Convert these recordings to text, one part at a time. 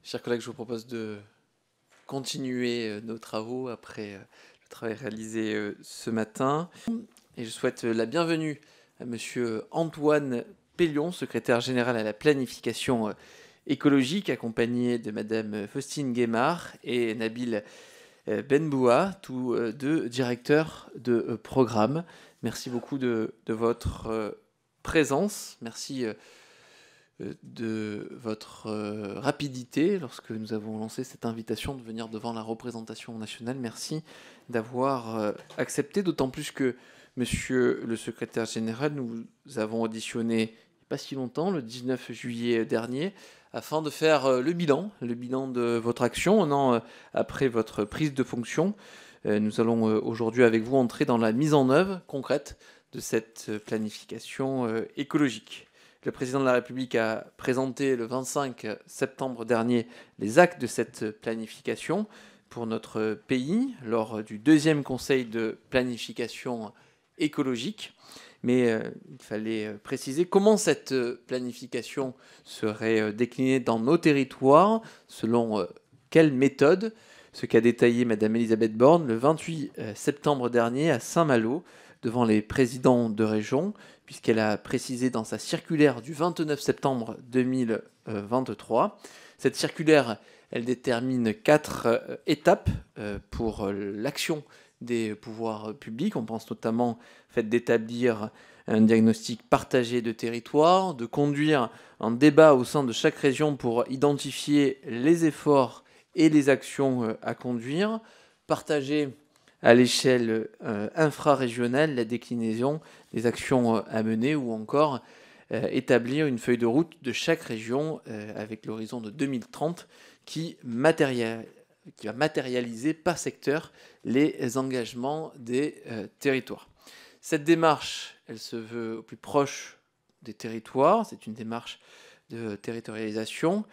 Chers collègues, je vous propose de continuer nos travaux après le travail réalisé ce matin. Et je souhaite la bienvenue à Monsieur Antoine Pellion, secrétaire général à la planification écologique, accompagné de Madame Faustine Guémard et Nabil Benboua, tous deux directeurs de programme. Merci beaucoup de votre présence. Merci de votre rapidité lorsque nous avons lancé cette invitation de venir devant la représentation nationale. Merci d'avoir accepté, d'autant plus que, monsieur le secrétaire général, nous avons auditionné il n'y a pas si longtemps, le 19 juillet dernier, afin de faire le bilan de votre action un an après votre prise de fonction. Nous allons aujourd'hui avec vous entrer dans la mise en œuvre concrète de cette planification écologique. Le président de la République a présenté le 25 septembre dernier les actes de cette planification pour notre pays lors du deuxième conseil de planification écologique. Mais il fallait préciser comment cette planification serait déclinée dans nos territoires, selon quelle méthode, ce qu'a détaillé Madame Elisabeth Borne le 28 septembre dernier à Saint-Malo, devant les présidents de région, puisqu'elle a précisé dans sa circulaire du 29 septembre 2023. Cette circulaire, elle détermine 4 étapes pour l'action des pouvoirs publics. On pense notamment au fait d'établir un diagnostic partagé de territoire, de conduire un débat au sein de chaque région pour identifier les efforts et les actions à conduire, partager à l'échelle infrarégionale la déclinaison des actions à mener ou encore établir une feuille de route de chaque région avec l'horizon de 2030 qui va matérialiser par secteur les engagements des territoires. Cette démarche, elle se veut au plus proche des territoires. C'est une démarche de territorialisation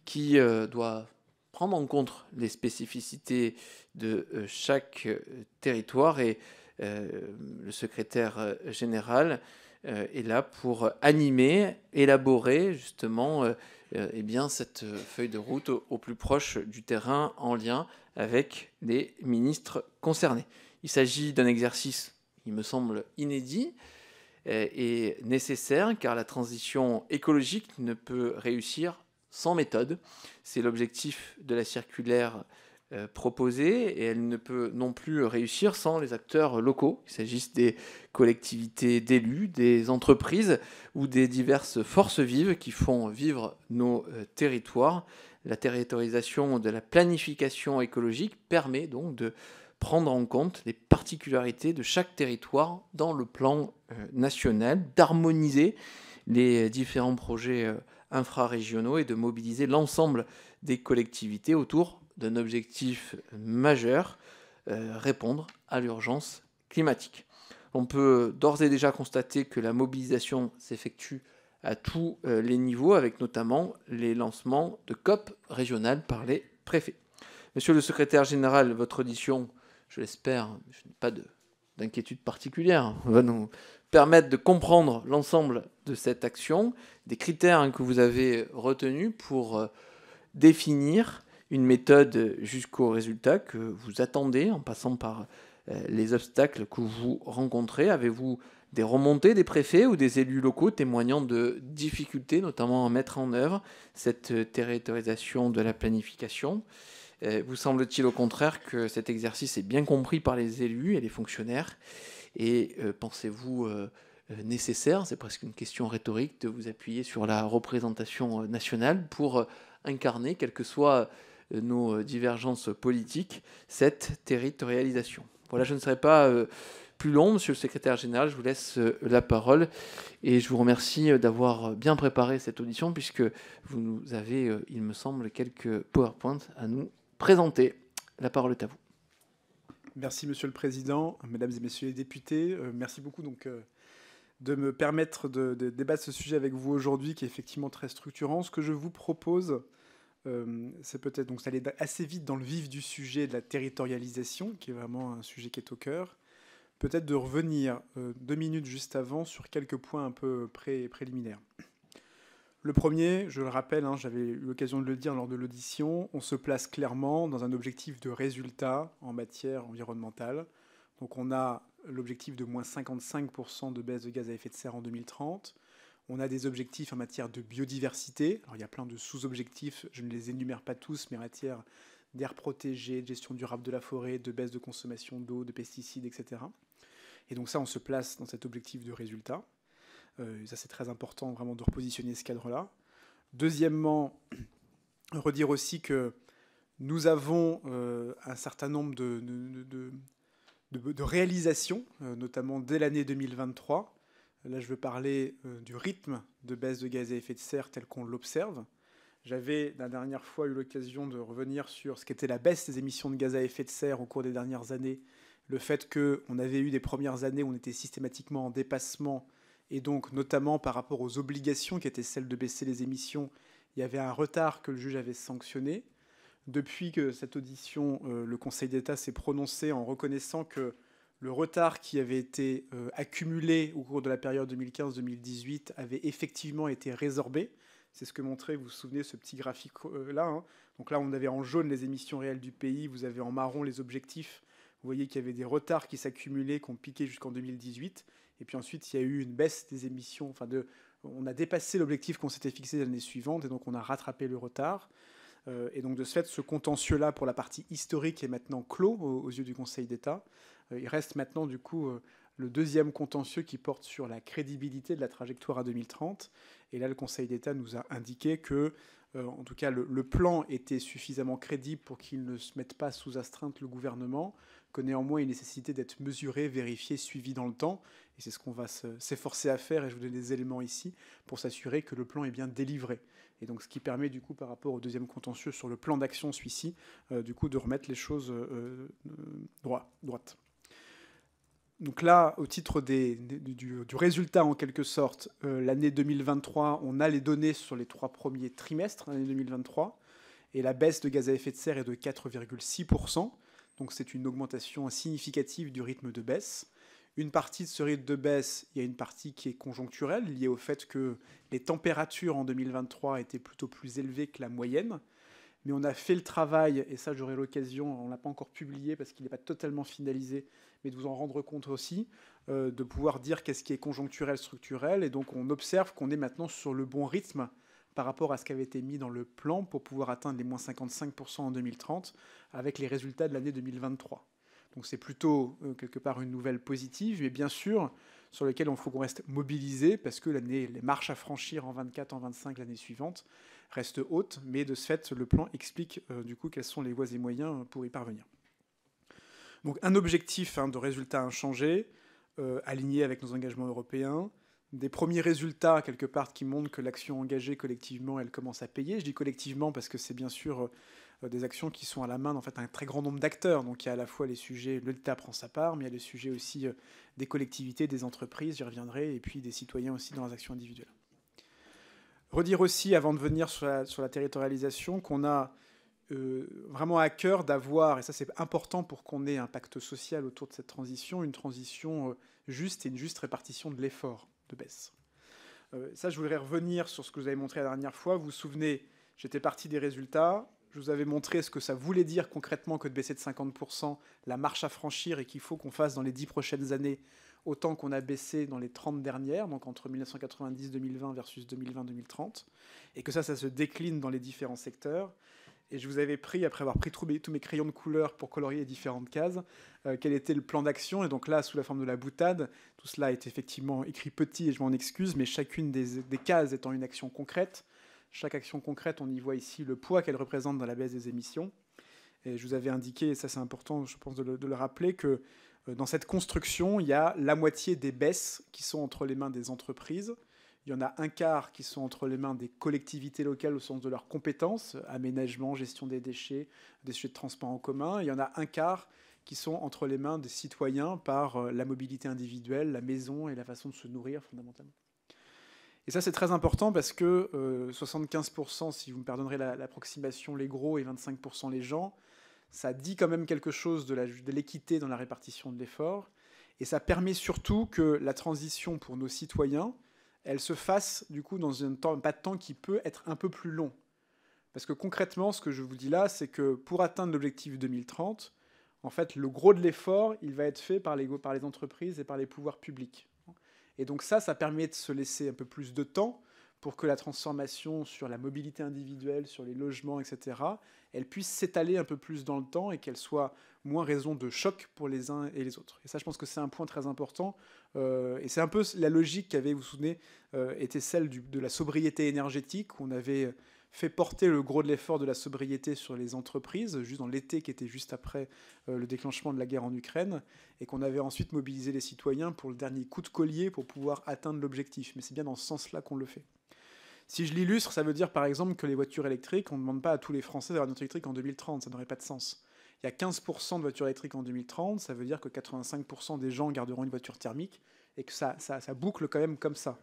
qui doit prendre en compte les spécificités de chaque territoire et le secrétaire général est là pour animer, élaborer justement eh bien, cette feuille de route au plus proche du terrain en lien avec les ministres concernés. Il s'agit d'un exercice, il me semble, inédit et nécessaire car la transition écologique ne peut réussir sans méthode. C'est l'objectif de la circulaire proposée et elle ne peut non plus réussir sans les acteurs locaux, qu'il s'agisse des collectivités d'élus, des entreprises ou des diverses forces vives qui font vivre nos territoires. La territorialisation de la planification écologique permet donc de prendre en compte les particularités de chaque territoire dans le plan national, d'harmoniser les différents projets infrarégionaux et de mobiliser l'ensemble des collectivités autour d'un objectif majeur, répondre à l'urgence climatique. On peut d'ores et déjà constater que la mobilisation s'effectue à tous les niveaux, avec notamment les lancements de COP régionales par les préfets. Monsieur le secrétaire général, votre audition, je l'espère, je n'ai pas d'inquiétude particulière, va nous permettre de comprendre l'ensemble de cette action, des critères que vous avez retenus pour définir une méthode jusqu'au résultat que vous attendez en passant par les obstacles que vous rencontrez. Avez-vous des remontées des préfets ou des élus locaux témoignant de difficultés, notamment à mettre en œuvre cette territorialisation de la planification ? Vous semble-t-il au contraire que cet exercice est bien compris par les élus et les fonctionnaires ? Et pensez-vous nécessaire, c'est presque une question rhétorique, de vous appuyer sur la représentation nationale pour incarner, quelles que soient nos divergences politiques, cette territorialisation? Voilà, je ne serai pas plus long, monsieur le secrétaire général, je vous laisse la parole et je vous remercie d'avoir bien préparé cette audition puisque vous nous avez, il me semble, quelques PowerPoints à nous présenter. La parole est à vous. Merci monsieur le président, mesdames et messieurs les députés. Merci beaucoup de me permettre de débattre ce sujet avec vous aujourd'hui qui est effectivement très structurant. Ce que je vous propose, c'est peut-être donc ça allait assez vite dans le vif du sujet de la territorialisation, qui est vraiment un sujet qui est au cœur. Peut-être de revenir 2 minutes juste avant sur quelques points un peu préliminaires. Le premier, je le rappelle, j'avais eu l'occasion de le dire lors de l'audition, on se place clairement dans un objectif de résultat en matière environnementale. Donc on a l'objectif de moins 55% de baisse de gaz à effet de serre en 2030. On a des objectifs en matière de biodiversité. Alors il y a plein de sous-objectifs, je ne les énumère pas tous, mais en matière d'air protégé, de gestion durable de la forêt, de baisse de consommation d'eau, de pesticides, etc. Et donc ça, on se place dans cet objectif de résultat. Ça, c'est très important vraiment de repositionner ce cadre-là. Deuxièmement, redire aussi que nous avons un certain nombre de réalisations, notamment dès l'année 2023. Là, je veux parler du rythme de baisse de gaz à effet de serre tel qu'on l'observe. J'avais la dernière fois eu l'occasion de revenir sur ce qu'était la baisse des émissions de gaz à effet de serre au cours des dernières années, le fait qu'on avait eu des premières années où on était systématiquement en dépassement, et donc notamment par rapport aux obligations qui étaient celles de baisser les émissions, il y avait un retard que le juge avait sanctionné. Depuis que cette audition, le Conseil d'État s'est prononcé en reconnaissant que le retard qui avait été accumulé au cours de la période 2015-2018 avait effectivement été résorbé. C'est ce que montrait, vous vous souvenez, ce petit graphique-là. Donc là, on avait en jaune les émissions réelles du pays, vous avez en marron les objectifs. Vous voyez qu'il y avait des retards qui s'accumulaient, qui ont piqué jusqu'en 2018. Et puis ensuite, il y a eu une baisse des émissions. On a dépassé l'objectif qu'on s'était fixé l'année suivante, et donc on a rattrapé le retard. Et donc de ce fait, ce contentieux-là, pour la partie historique, est maintenant clos aux yeux du Conseil d'État. Il reste maintenant, du coup, le deuxième contentieux qui porte sur la crédibilité de la trajectoire à 2030. Et là, le Conseil d'État nous a indiqué que, en tout cas, le plan était suffisamment crédible pour qu'il ne se mette pas sous astreinte le gouvernement, que néanmoins il nécessitait d'être mesuré, vérifié, suivi dans le temps. Et c'est ce qu'on va s'efforcer à faire, et je vous donne des éléments ici, pour s'assurer que le plan est bien délivré. Et donc ce qui permet, du coup, par rapport au deuxième contentieux sur le plan d'action, celui-ci, du coup, de remettre les choses droites. Donc là, au titre du résultat, en quelque sorte, l'année 2023, on a les données sur les 3 premiers trimestres, l'année 2023, et la baisse de gaz à effet de serre est de 4,6%. Donc c'est une augmentation significative du rythme de baisse. Une partie de ce rythme de baisse, il y a une partie qui est conjoncturelle, liée au fait que les températures en 2023 étaient plutôt plus élevées que la moyenne. Mais on a fait le travail, et ça j'aurai l'occasion, on ne l'a pas encore publié parce qu'il n'est pas totalement finalisé, mais de vous en rendre compte aussi, de pouvoir dire qu'est-ce qui est conjoncturel, structurel. Et donc on observe qu'on est maintenant sur le bon rythme par rapport à ce qui avait été mis dans le plan pour pouvoir atteindre les moins 55% en 2030 avec les résultats de l'année 2023. Donc c'est plutôt quelque part une nouvelle positive, mais bien sûr sur laquelle il faut qu'on reste mobilisé parce que les marches à franchir en 24, en 25 l'année suivante restent hautes, mais de ce fait le plan explique du coup quels sont les voies et moyens pour y parvenir. Donc un objectif de résultat inchangé, aligné avec nos engagements européens, des premiers résultats quelque part qui montrent que l'action engagée collectivement, elle commence à payer. Je dis collectivement parce que c'est bien sûr des actions qui sont à la main en fait un très grand nombre d'acteurs. Donc il y a à la fois les sujets, l'État prend sa part, mais il y a les sujets aussi des collectivités, des entreprises, j'y reviendrai, et puis des citoyens aussi dans les actions individuelles. Redire aussi, avant de venir sur la territorialisation, qu'on a vraiment à cœur d'avoir, et ça c'est important pour qu'on ait un pacte social autour de cette transition, une transition juste et une juste répartition de l'effort de baisse. Ça, je voudrais revenir sur ce que vous avez montré la dernière fois. Vous vous souvenez, j'étais parti des résultats. Je vous avais montré ce que ça voulait dire concrètement que de baisser de 50% la marche à franchir et qu'il faut qu'on fasse dans les 10 prochaines années autant qu'on a baissé dans les 30 dernières, donc entre 1990-2020 versus 2020-2030, et que ça se décline dans les différents secteurs. Et je vous avais pris, après avoir pris tous mes crayons de couleur pour colorier les différentes cases, quel était le plan d'action. Et donc là, sous la forme de la boutade, tout cela est effectivement écrit petit, et je m'en excuse, mais chacune des cases étant une action concrète. Chaque action concrète, on y voit ici le poids qu'elle représente dans la baisse des émissions. Et je vous avais indiqué, et ça c'est important, je pense, de le rappeler, que dans cette construction, il y a la moitié des baisses qui sont entre les mains des entreprises. Il y en a un quart qui sont entre les mains des collectivités locales au sens de leurs compétences, aménagement, gestion des déchets, des sujets de transport en commun. Il y en a un quart qui sont entre les mains des citoyens par la mobilité individuelle, la maison et la façon de se nourrir fondamentalement. Et ça c'est très important parce que 75%, si vous me pardonnerez l'approximation, les gros, et 25% les gens, ça dit quand même quelque chose de l'équité dans la répartition de l'effort. Et ça permet surtout que la transition pour nos citoyens, elle se fasse du coup dans un pas de temps qui peut être un peu plus long. Parce que concrètement, ce que je vous dis là, c'est que pour atteindre l'objectif 2030, en fait, le gros de l'effort, il va être fait par les entreprises et par les pouvoirs publics. Et donc ça permet de se laisser un peu plus de temps pour que la transformation sur la mobilité individuelle, sur les logements, etc., elle puisse s'étaler un peu plus dans le temps et qu'elle soit moins raison de choc pour les uns et les autres. Et ça, je pense que c'est un point très important. Et c'est un peu la logique qui avait, vous vous souvenez, était celle de la sobriété énergétique, où on avait fait porter le gros de l'effort de la sobriété sur les entreprises, juste dans l'été qui était juste après le déclenchement de la guerre en Ukraine, et qu'on avait ensuite mobilisé les citoyens pour le dernier coup de collier pour pouvoir atteindre l'objectif. Mais c'est bien dans ce sens-là qu'on le fait. Si je l'illustre, ça veut dire par exemple que les voitures électriques, on ne demande pas à tous les Français d'avoir une voiture électrique en 2030, ça n'aurait pas de sens. Il y a 15% de voitures électriques en 2030, ça veut dire que 85% des gens garderont une voiture thermique, et que ça boucle quand même comme ça.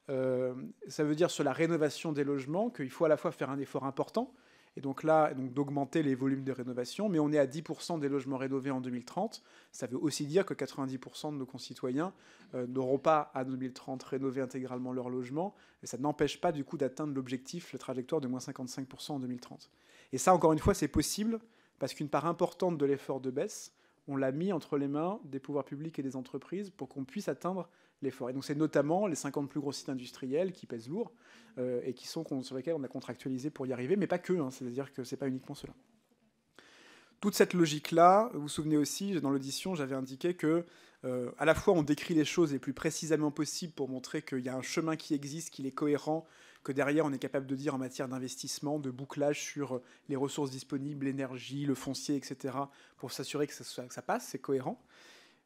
Ça veut dire sur la rénovation des logements qu'il faut à la fois faire un effort important, et donc là, d'augmenter les volumes de rénovation, mais on est à 10% des logements rénovés en 2030. Ça veut aussi dire que 90% de nos concitoyens n'auront pas à 2030 rénové intégralement leur logement, et ça n'empêche pas du coup d'atteindre l'objectif, la trajectoire de moins 55% en 2030. Et ça, encore une fois, c'est possible, parce qu'une part importante de l'effort de baisse, on l'a mis entre les mains des pouvoirs publics et des entreprises pour qu'on puisse atteindre l'effort. Et donc c'est notamment les 50 plus gros sites industriels qui pèsent lourd et sur lesquels on a contractualisé pour y arriver, mais pas que, hein, c'est-à-dire que c'est pas uniquement cela. Toute cette logique-là, vous vous souvenez aussi, dans l'audition, j'avais indiqué que à la fois on décrit les choses les plus précisément possible pour montrer qu'il y a un chemin qui existe, qu'il est cohérent, que derrière on est capable de dire en matière d'investissement, de bouclage sur les ressources disponibles, l'énergie, le foncier, etc., pour s'assurer que ça passe, c'est cohérent.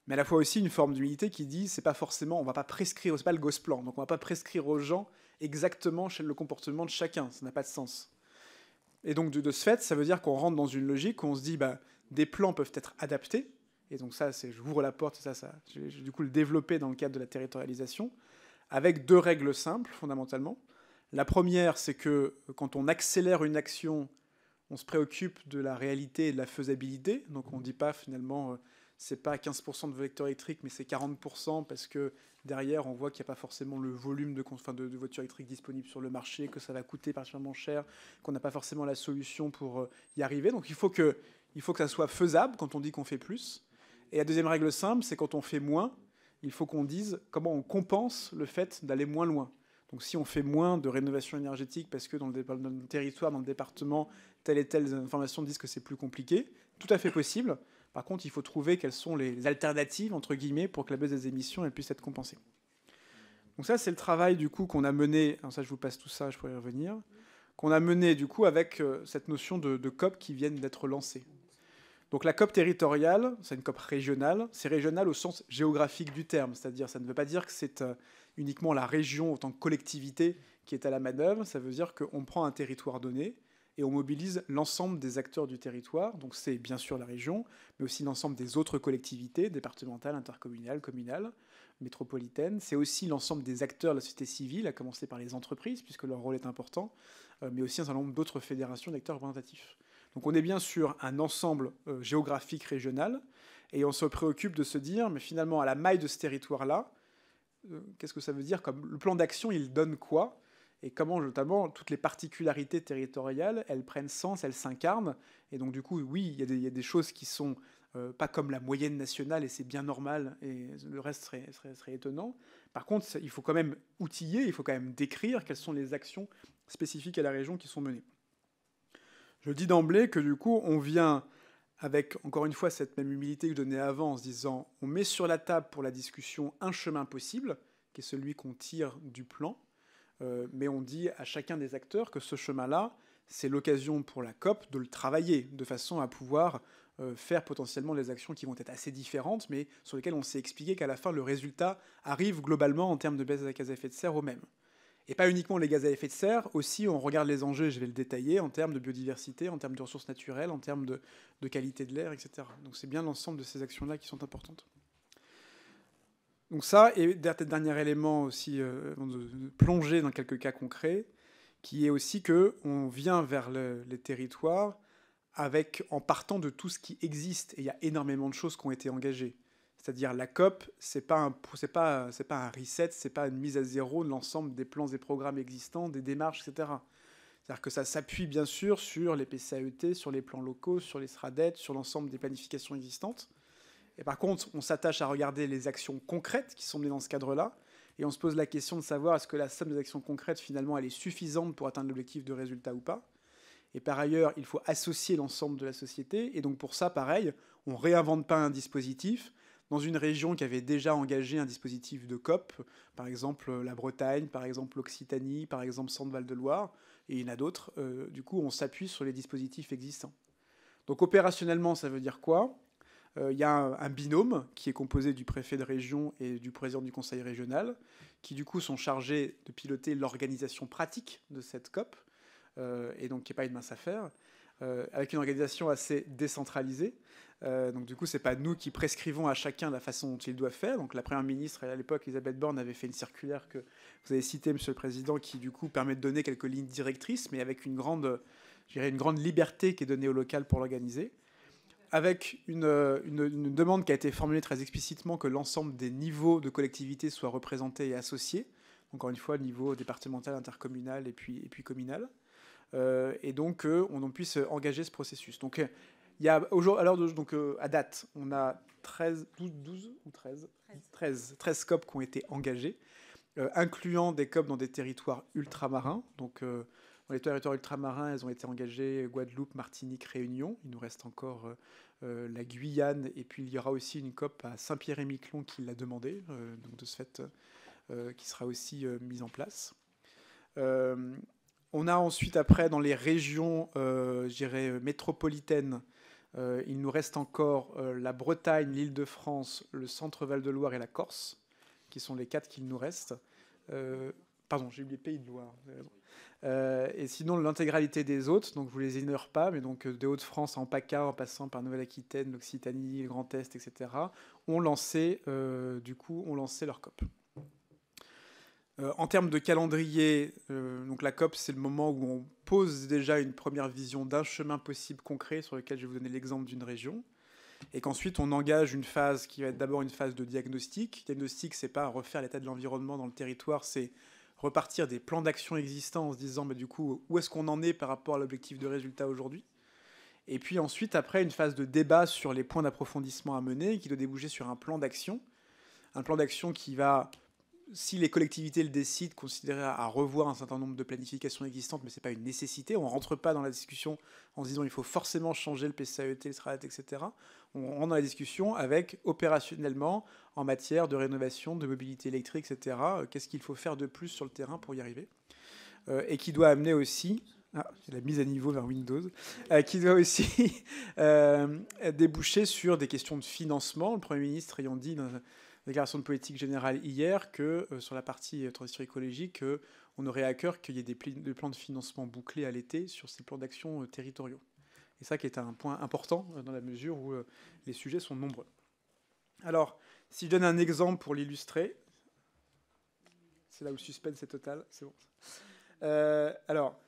Mais à la fois aussi une forme d'humilité qui dit c'est pas forcément, on va pas prescrire, c'est pas le Gosplan, donc on va pas prescrire aux gens exactement le comportement de chacun, ça n'a pas de sens. Et donc de ce fait, ça veut dire qu'on rentre dans une logique où on se dit des plans peuvent être adaptés, et donc ça, j'ouvre la porte, je vais du coup le développer dans le cadre de la territorialisation, avec deux règles simples fondamentalement. La première, c'est que quand on accélère une action, on se préoccupe de la réalité et de la faisabilité, donc on ne dit pas finalement c'est pas 15% de voitures électriques, mais c'est 40% parce que derrière, on voit qu'il n'y a pas forcément le volume de voitures électriques disponibles sur le marché, que ça va coûter particulièrement cher, qu'on n'a pas forcément la solution pour y arriver. Donc il faut que ça soit faisable quand on dit qu'on fait plus. Et la deuxième règle simple, c'est quand on fait moins, il faut qu'on dise comment on compense le fait d'aller moins loin. Donc si on fait moins de rénovation énergétique parce que dans le territoire, dans le département, telle et telle information disent que c'est plus compliqué, tout à fait possible. Par contre, il faut trouver quelles sont les alternatives, entre guillemets, pour que la baisse des émissions elle puisse être compensée. Donc ça, c'est le travail du coup qu'on a mené, alors ça je vous passe tout ça, je pourrais y revenir, qu'on a mené du coup avec cette notion de COP qui viennent d'être lancées. Donc la COP territoriale, c'est une COP régionale, c'est régional au sens géographique du terme, c'est-à-dire ça ne veut pas dire que c'est uniquement la région en tant que collectivité qui est à la manœuvre, ça veut dire qu'on prend un territoire donné, et on mobilise l'ensemble des acteurs du territoire, donc c'est bien sûr la région, mais aussi l'ensemble des autres collectivités, départementales, intercommunales, communales, métropolitaines. C'est aussi l'ensemble des acteurs de la société civile, à commencer par les entreprises, puisque leur rôle est important, mais aussi un certain nombre d'autres fédérations d'acteurs représentatifs. Donc on est bien sur un ensemble géographique régional, et on se préoccupe de se dire, mais finalement, à la maille de ce territoire-là, qu'est-ce que ça veut dire comme le plan d'action, il donne quoi ? Et comment, notamment, toutes les particularités territoriales, elles prennent sens, elles s'incarnent. Et donc, du coup, oui, il y a des choses qui sont pas comme la moyenne nationale, et c'est bien normal, et le reste serait étonnant. Par contre, il faut quand même outiller, il faut quand même décrire quelles sont les actions spécifiques à la région qui sont menées. Je dis d'emblée que, du coup, on vient avec, encore une fois, cette même humilité que je donnais avant, en se disant, on met sur la table pour la discussion un chemin possible, qui est celui qu'on tire du plan, mais on dit à chacun des acteurs que ce chemin-là, c'est l'occasion pour la COP de le travailler, de façon à pouvoir faire potentiellement des actions qui vont être assez différentes, mais sur lesquelles on s'est expliqué qu'à la fin, le résultat arrive globalement en termes de baisse des gaz à effet de serre au même. Et pas uniquement les gaz à effet de serre, aussi on regarde les enjeux, je vais le détailler, en termes de biodiversité, en termes de ressources naturelles, en termes de qualité de l'air, etc. Donc c'est bien l'ensemble de ces actions-là qui sont importantes. Donc ça, et dernier élément aussi, de plonger dans quelques cas concrets, qui est aussi qu'on vient vers les territoires en partant de tout ce qui existe. Et il y a énormément de choses qui ont été engagées. C'est-à-dire la COP, c'est pas un reset, c'est pas une mise à zéro de l'ensemble des plans et programmes existants, des démarches, etc. C'est-à-dire que ça s'appuie bien sûr sur les PCAET, sur les plans locaux, sur les SRADET, sur l'ensemble des planifications existantes. Et par contre, on s'attache à regarder les actions concrètes qui sont menées dans ce cadre-là, et on se pose la question de savoir est-ce que la somme des actions concrètes, finalement, elle est suffisante pour atteindre l'objectif de résultat ou pas. Et par ailleurs, il faut associer l'ensemble de la société, et donc pour ça, pareil, on ne réinvente pas un dispositif. Dans une région qui avait déjà engagé un dispositif de COP, par exemple la Bretagne, par exemple l'Occitanie, par exemple Centre-Val de Loire, et il y en a d'autres, du coup on s'appuie sur les dispositifs existants. Donc opérationnellement, ça veut dire quoi ? Il y a un binôme qui est composé du préfet de région et du président du conseil régional, qui du coup sont chargés de piloter l'organisation pratique de cette COP, et donc qui n'est pas une mince affaire, avec une organisation assez décentralisée. Donc du coup, c'est pas nous qui prescrivons à chacun la façon dont il doit faire. Donc la première ministre à l'époque, Elisabeth Borne, avait fait une circulaire que vous avez citée, Monsieur le Président, qui du coup permet de donner quelques lignes directrices, mais avec une grande liberté qui est donnée au local pour l'organiser, avec une demande qui a été formulée très explicitement que l'ensemble des niveaux de collectivité soient représentés et associés. Encore une fois, niveau départemental, intercommunal et puis communal. Et donc on puisse engager ce processus. Donc il y a à date, on a 12 ou 13 COP qui ont été engagés, incluant des COP dans des territoires ultramarins. Donc dans les territoires ultramarins, elles ont été engagées Guadeloupe, Martinique, Réunion. Il nous reste encore la Guyane, et puis il y aura aussi une COP à Saint-Pierre-et-Miquelon qui l'a demandé, donc de ce fait, qui sera aussi mise en place. On a ensuite, après, dans les régions, métropolitaines, il nous reste encore la Bretagne, l'Île-de-France, le Centre-Val de Loire et la Corse, qui sont les 4 qu'il nous reste. Pardon, j'ai oublié Pays de Loire, vous avez raison. Et sinon, l'intégralité des autres, donc je vous les ignore pas, mais donc des Hauts-de-France en PACA, en passant par Nouvelle-Aquitaine, l'Occitanie, le Grand Est, etc., ont lancé leur COP. En termes de calendrier, donc la COP, c'est le moment où on pose déjà une première vision d'un chemin possible concret sur lequel je vais vous donner l'exemple d'une région, et qu'ensuite on engage une phase qui va être d'abord une phase de diagnostic. Diagnostic, c'est pas refaire l'état de l'environnement dans le territoire, c'est repartir des plans d'action existants en se disant, du coup, où est-ce qu'on en est par rapport à l'objectif de résultat aujourd'hui. Et puis ensuite, après, une phase de débat sur les points d'approfondissement à mener, qui doit déboucher sur un plan d'action qui va, si les collectivités le décident, considérer à revoir un certain nombre de planifications existantes, mais ce n'est pas une nécessité. On ne rentre pas dans la discussion en se disant il faut forcément changer le PCAET, le SRADET, etc. On rentre dans la discussion avec, opérationnellement, en matière de rénovation, de mobilité électrique, etc. Qu'est-ce qu'il faut faire de plus sur le terrain pour y arriver, et qui doit amener aussi... c'est la mise à niveau vers Windows, qui doit aussi déboucher sur des questions de financement. Le Premier ministre ayant dit dans déclaration de politique générale hier que sur la partie transition écologique, on aurait à cœur qu'il y ait des plans de financement bouclés à l'été sur ces plans d'action territoriaux. Et ça qui est un point important dans la mesure où les sujets sont nombreux. Alors, si je donne un exemple pour l'illustrer, c'est là où le suspense est total, c'est bon. Alors,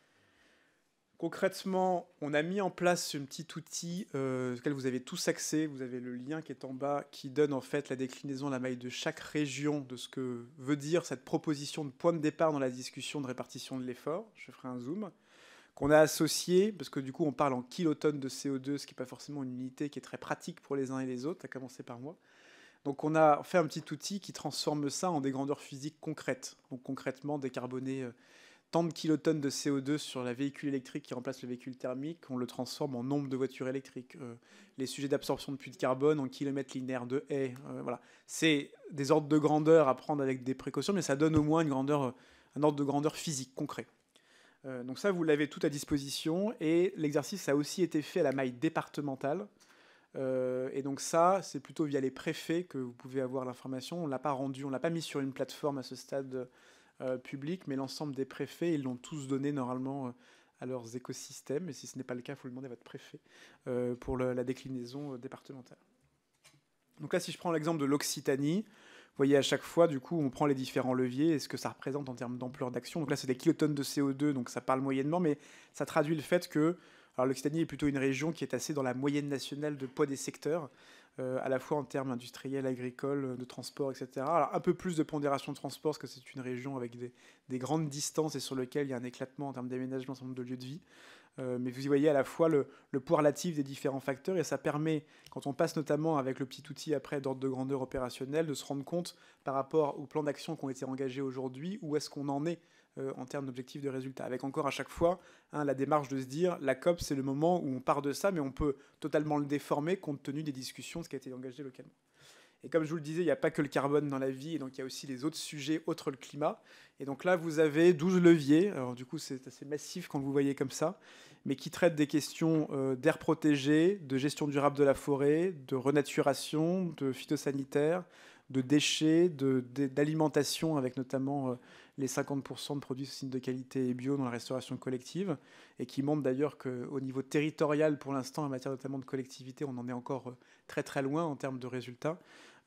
concrètement, on a mis en place un petit outil auquel vous avez tous accès. Vous avez le lien qui est en bas qui donne en fait la déclinaison à la maille de chaque région de ce que veut dire cette proposition de point de départ dans la discussion de répartition de l'effort. Je ferai un zoom. Qu'on a associé, parce que du coup on parle en kilotonnes de CO2, ce qui n'est pas forcément une unité qui est très pratique pour les uns et les autres, à commencer par moi. Donc on a fait un petit outil qui transforme ça en des grandeurs physiques concrètes. Donc concrètement décarboner tant de kilotonnes de CO2 sur la véhicule électrique qui remplace le véhicule thermique, on le transforme en nombre de voitures électriques. Les sujets d'absorption de puits de carbone en kilomètres linéaires de haies. Voilà. C'est des ordres de grandeur à prendre avec des précautions, mais ça donne au moins un ordre de grandeur physique, concret. Donc ça, vous l'avez tout à disposition. Et l'exercice a aussi été fait à la maille départementale. Et donc ça, c'est plutôt via les préfets que vous pouvez avoir l'information. On ne l'a pas rendu, on ne l'a pas mis sur une plateforme à ce stade public, mais l'ensemble des préfets, ils l'ont tous donné normalement à leurs écosystèmes. Et si ce n'est pas le cas, il faut le demander à votre préfet pour la déclinaison départementale. Donc là, si je prends l'exemple de l'Occitanie, vous voyez à chaque fois, du coup, on prend les différents leviers et ce que ça représente en termes d'ampleur d'action. Donc là, c'est des kilotonnes de CO2, donc ça parle moyennement, mais ça traduit le fait que, Alors l'Occitanie est plutôt une région qui est assez dans la moyenne nationale de poids des secteurs, à la fois en termes industriels, agricoles, de transport, etc. Alors un peu plus de pondération de transport, parce que c'est une région avec des grandes distances et sur lequel il y a un éclatement en termes d'aménagement, un certain nombre de lieux de vie. Mais vous y voyez à la fois le poids relatif des différents facteurs, et ça permet, quand on passe notamment avec le petit outil après d'ordre de grandeur opérationnel, de se rendre compte par rapport aux plans d'action qui ont été engagés aujourd'hui, où est-ce qu'on en est en termes d'objectifs de résultats. Avec encore à chaque fois la démarche de se dire, la COP, c'est le moment où on part de ça, mais on peut totalement le déformer compte tenu des discussions de ce qui a été engagé localement. Et comme je vous le disais, il n'y a pas que le carbone dans la vie, et donc il y a aussi les autres sujets, autres le climat. Et donc là, vous avez 12 leviers. Alors du coup, c'est assez massif quand vous voyez comme ça, mais qui traitent des questions d'air protégé, de gestion durable de la forêt, de renaturation, de phytosanitaire, de déchets, d'alimentation, avec notamment les 50% de produits sous signe de qualité et bio dans la restauration collective, et qui montrent d'ailleurs qu'au niveau territorial, pour l'instant, en matière notamment de collectivité, on en est encore très très loin en termes de résultats,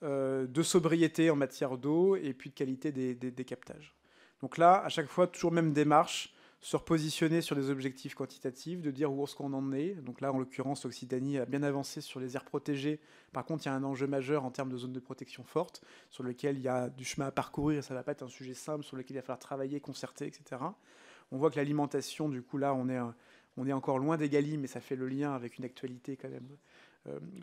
de sobriété en matière d'eau, et puis de qualité des captages. Donc là, à chaque fois, toujours même démarche, se repositionner sur des objectifs quantitatifs, de dire où est-ce qu'on en est. Donc là, en l'occurrence, l'Occitanie a bien avancé sur les aires protégées. Par contre, il y a un enjeu majeur en termes de zones de protection fortes, sur lequel il y a du chemin à parcourir, et ça ne va pas être un sujet simple, sur lequel il va falloir travailler, concerter, etc. On voit que l'alimentation, du coup, là, on est encore loin d'Egali, mais ça fait le lien avec une actualité quand même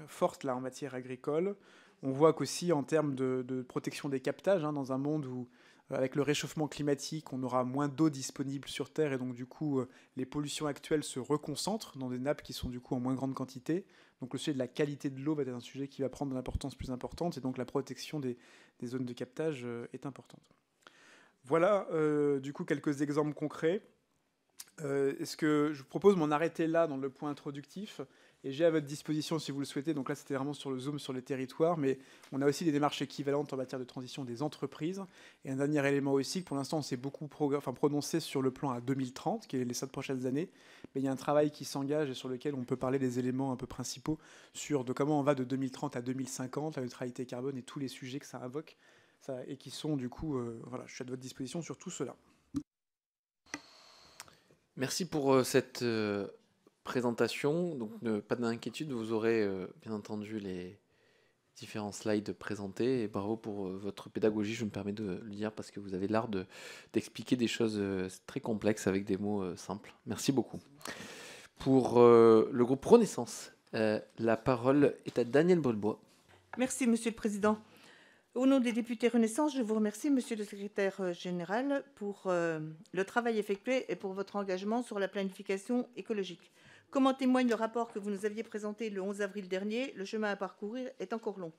forte là, en matière agricole. On voit qu'aussi, en termes de protection des captages, dans un monde où avec le réchauffement climatique, on aura moins d'eau disponible sur Terre, et donc du coup, les pollutions actuelles se reconcentrent dans des nappes qui sont du coup en moins grande quantité. Donc le sujet de la qualité de l'eau va être un sujet qui va prendre une importance plus importante, et donc la protection des zones de captage est importante. Voilà du coup quelques exemples concrets. Est-ce que je vous propose m'en arrêter là dans le point introductif, et j'ai à votre disposition si vous le souhaitez, donc là c'était vraiment sur le zoom sur les territoires, mais on a aussi des démarches équivalentes en matière de transition des entreprises. Et un dernier élément aussi, que pour l'instant on s'est beaucoup prononcé sur le plan à 2030, qui est les 5 prochaines années, mais il y a un travail qui s'engage et sur lequel on peut parler des éléments un peu principaux sur de comment on va de 2030 à 2050, la neutralité carbone et tous les sujets que ça invoque, et qui sont du coup, voilà, je suis à votre disposition sur tout cela. Merci pour cette présentation. Donc, pas d'inquiétude, vous aurez bien entendu les différents slides présentés. Et bravo pour votre pédagogie, je me permets de le dire, parce que vous avez l'art d'expliquer des choses très complexes avec des mots simples. Merci beaucoup. Pour le groupe Renaissance, la parole est à Daniel Brulebois. Merci, Monsieur le Président. Au nom des députés Renaissance, je vous remercie, Monsieur le Secrétaire général, pour le travail effectué et pour votre engagement sur la planification écologique. Comme en témoigne le rapport que vous nous aviez présenté le 11 avril dernier, le chemin à parcourir est encore long.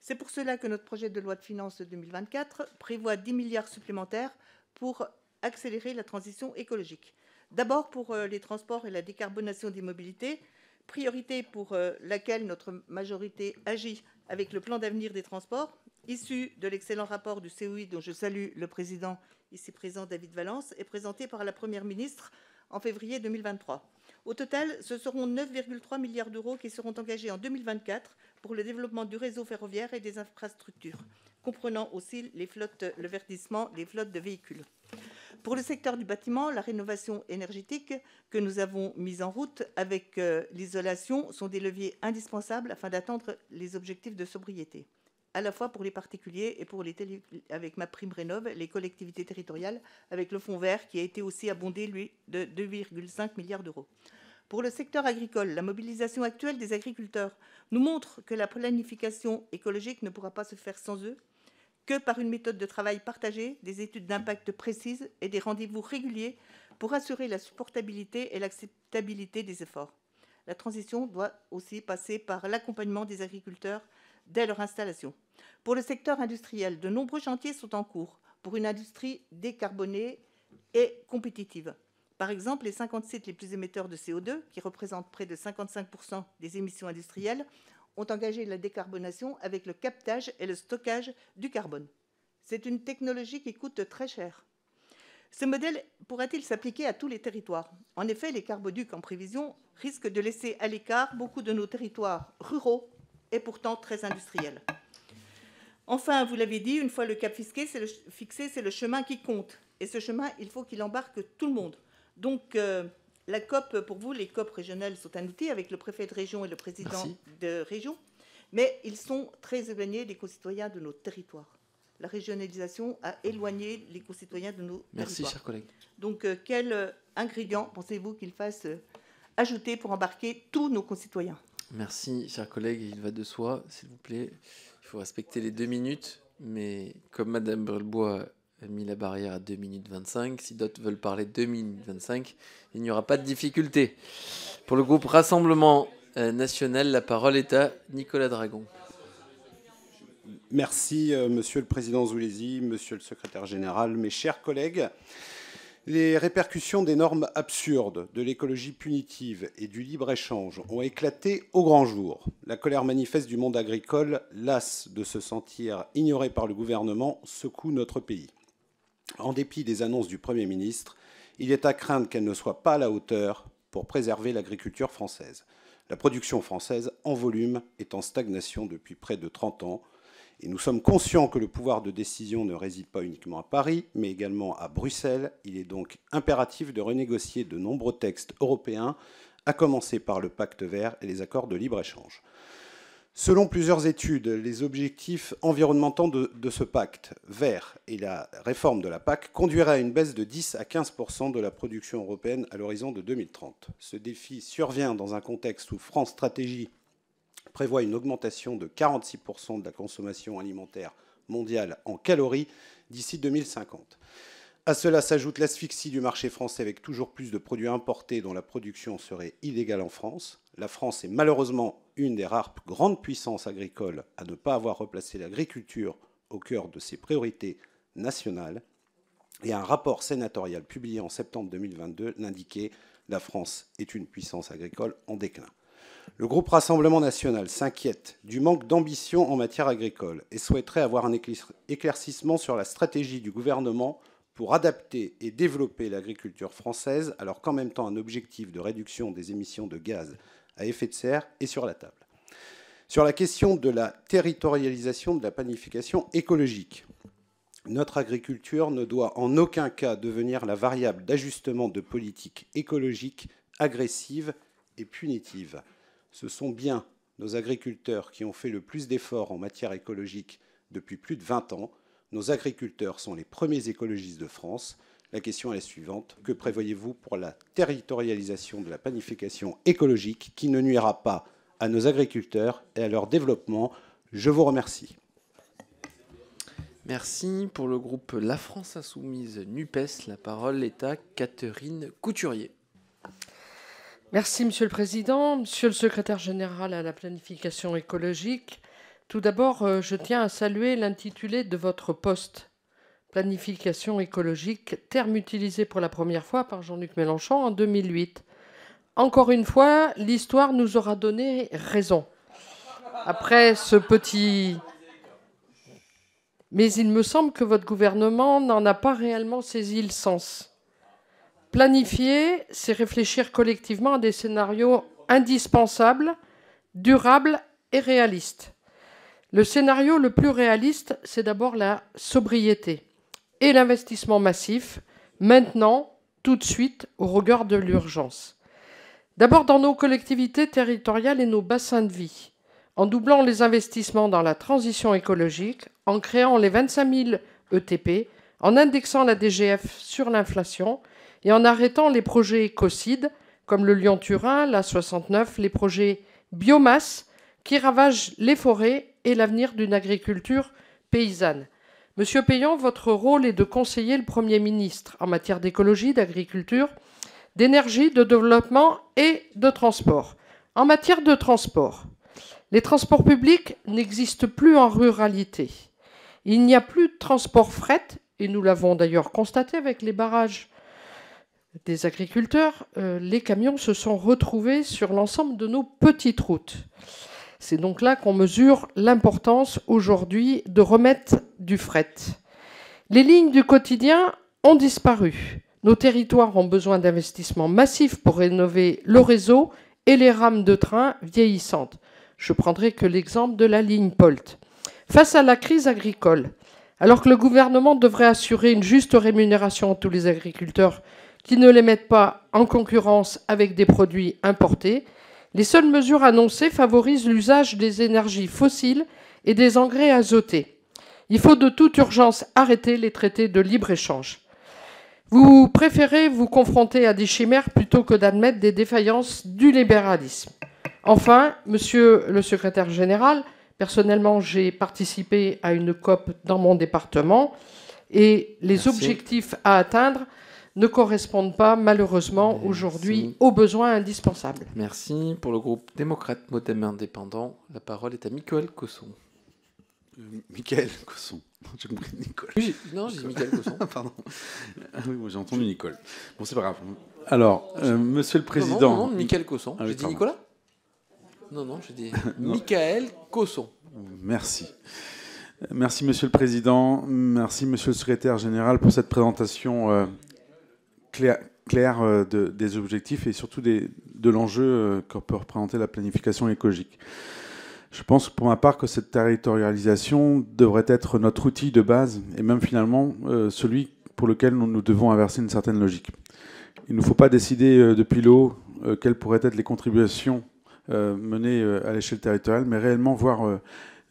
C'est pour cela que notre projet de loi de finances 2024 prévoit 10 milliards supplémentaires pour accélérer la transition écologique. D'abord pour les transports et la décarbonation des mobilités, priorité pour laquelle notre majorité agit avec le plan d'avenir des transports, issu de l'excellent rapport du COI dont je salue le président ici présent David Valence, et présenté par la Première ministre en février 2023. Au total, ce seront 9,3 milliards d'euros qui seront engagés en 2024 pour le développement du réseau ferroviaire et des infrastructures, comprenant aussi le verdissement des flottes de véhicules. Pour le secteur du bâtiment, la rénovation énergétique que nous avons mise en route avec l'isolation sont des leviers indispensables afin d'atteindre les objectifs de sobriété, à la fois pour les particuliers et pour avec ma prime rénov, les collectivités territoriales, avec le fonds vert qui a été aussi abondé, lui, de 2,5 milliards d'euros. Pour le secteur agricole, la mobilisation actuelle des agriculteurs nous montre que la planification écologique ne pourra pas se faire sans eux, que par une méthode de travail partagée, des études d'impact précises et des rendez-vous réguliers pour assurer la supportabilité et l'acceptabilité des efforts. La transition doit aussi passer par l'accompagnement des agriculteurs dès leur installation. Pour le secteur industriel, de nombreux chantiers sont en cours pour une industrie décarbonée et compétitive. Par exemple, les 50 sites les plus émetteurs de CO2, qui représentent près de 55% des émissions industrielles, ont engagé la décarbonation avec le captage et le stockage du carbone. C'est une technologie qui coûte très cher. Ce modèle pourra-t-il s'appliquer à tous les territoires? En effet, les carboducs en prévision risquent de laisser à l'écart beaucoup de nos territoires ruraux et pourtant très industriels. Enfin, vous l'avez dit, une fois le cap fixé, c'est le chemin qui compte. Et ce chemin, il faut qu'il embarque tout le monde. Donc, La COP, pour vous, les COP régionales sont un outil avec le préfet de région et le président Merci. de région, mais ils sont très éloignés des concitoyens de nos territoires. La régionalisation a éloigné les concitoyens de nos Merci, territoires. cher collègue. Donc, quel ingrédient pensez-vous qu'il fasse ajouter pour embarquer tous nos concitoyens? Merci, cher collègue. Il va de soi, s'il vous plaît. Il faut respecter les 2 minutes, mais comme Madame Brulebois a mis la barrière à 2 minutes 25, si d'autres veulent parler 2 minutes 25, il n'y aura pas de difficulté. Pour le groupe Rassemblement national, la parole est à Nicolas Dragon. Merci, Monsieur le Président Zulesi, Monsieur le Secrétaire Général, mes chers collègues. Les répercussions des normes absurdes, de l'écologie punitive et du libre-échange ont éclaté au grand jour. La colère manifeste du monde agricole, las de se sentir ignoré par le gouvernement, secoue notre pays. En dépit des annonces du Premier ministre, il est à craindre qu'elle ne soit pas à la hauteur pour préserver l'agriculture française. La production française, en volume, est en stagnation depuis près de 30 ans. Et nous sommes conscients que le pouvoir de décision ne réside pas uniquement à Paris, mais également à Bruxelles. Il est donc impératif de renégocier de nombreux textes européens, à commencer par le pacte vert et les accords de libre-échange. Selon plusieurs études, les objectifs environnementaux de ce pacte vert et la réforme de la PAC conduiraient à une baisse de 10 à 15% de la production européenne à l'horizon de 2030. Ce défi survient dans un contexte où France Stratégie prévoit une augmentation de 46% de la consommation alimentaire mondiale en calories d'ici 2050. À cela s'ajoute l'asphyxie du marché français avec toujours plus de produits importés dont la production serait illégale en France. La France est malheureusement une des rares grandes puissances agricoles à ne pas avoir replacé l'agriculture au cœur de ses priorités nationales. Et un rapport sénatorial publié en septembre 2022 l'indiquait, la France est une puissance agricole en déclin. Le groupe Rassemblement national s'inquiète du manque d'ambition en matière agricole et souhaiterait avoir un éclaircissement sur la stratégie du gouvernement pour adapter et développer l'agriculture française, alors qu'en même temps un objectif de réduction des émissions de gaz à effet de serre est sur la table. Sur la question de la territorialisation de la planification écologique, notre agriculture ne doit en aucun cas devenir la variable d'ajustement de politiques écologiques agressives et punitives. Ce sont bien nos agriculteurs qui ont fait le plus d'efforts en matière écologique depuis plus de 20 ans. Nos agriculteurs sont les premiers écologistes de France. La question est la suivante. Que prévoyez-vous pour la territorialisation de la planification écologique qui ne nuira pas à nos agriculteurs et à leur développement? Je vous remercie. Merci. Pour le groupe La France Insoumise NUPES, la parole est à Catherine Couturier. Merci, Monsieur le Président. Monsieur le Secrétaire général à la planification écologique, tout d'abord, je tiens à saluer l'intitulé de votre poste, planification écologique, terme utilisé pour la première fois par Jean-Luc Mélenchon en 2008. Encore une fois, l'histoire nous aura donné raison. Après ce petit... Mais il me semble que votre gouvernement n'en a pas réellement saisi le sens. Planifier, c'est réfléchir collectivement à des scénarios indispensables, durables et réalistes. Le scénario le plus réaliste, c'est d'abord la sobriété et l'investissement massif, maintenant, tout de suite, au regard de l'urgence. D'abord dans nos collectivités territoriales et nos bassins de vie, en doublant les investissements dans la transition écologique, en créant les 25 000 ETP, en indexant la DGF sur l'inflation et en arrêtant les projets écocides, comme le Lyon-Turin, la 69, les projets biomasse qui ravagent les forêts et l'avenir d'une agriculture paysanne. Monsieur Payan, votre rôle est de conseiller le Premier ministre en matière d'écologie, d'agriculture, d'énergie, de développement et de transport. En matière de transport, les transports publics n'existent plus en ruralité. Il n'y a plus de transport fret, et nous l'avons d'ailleurs constaté avec les barrages des agriculteurs, les camions se sont retrouvés sur l'ensemble de nos petites routes. C'est donc là qu'on mesure l'importance aujourd'hui de remettre du fret. Les lignes du quotidien ont disparu. Nos territoires ont besoin d'investissements massifs pour rénover le réseau et les rames de train vieillissantes. Je prendrai que l'exemple de la ligne POLT. Face à la crise agricole, alors que le gouvernement devrait assurer une juste rémunération à tous les agriculteurs qui ne les mettent pas en concurrence avec des produits importés. Les seules mesures annoncées favorisent l'usage des énergies fossiles et des engrais azotés. Il faut de toute urgence arrêter les traités de libre-échange. Vous préférez vous confronter à des chimères plutôt que d'admettre des défaillances du libéralisme. Enfin, monsieur le secrétaire général, personnellement, j'ai participé à une COP dans mon département et les Merci. Objectifs à atteindre ne correspondent pas malheureusement aujourd'hui aux besoins indispensables. Merci. Pour le groupe démocrate modem indépendant, la parole est à Mickaël Cosson. Michael Cosson. J'ai compris Nicole. Oui, non, j'ai dit Mickaël Cosson. Pardon. Oui, moi j'ai entendu Nicole. Bon, c'est pas grave. Alors, monsieur le président. Non, Mickaël Cosson. Ah oui, J'ai dit pardon. Nicolas? Non, j'ai dit Non. Mickaël Cosson. Merci. Merci, monsieur le président. Merci, monsieur le secrétaire général, pour cette présentation claire des objectifs et surtout de l'enjeu que peut représenter la planification écologique. Je pense pour ma part que cette territorialisation devrait être notre outil de base et même finalement celui pour lequel nous devons inverser une certaine logique. Il ne faut pas décider depuis le haut quelles pourraient être les contributions menées à l'échelle territoriale, mais réellement voir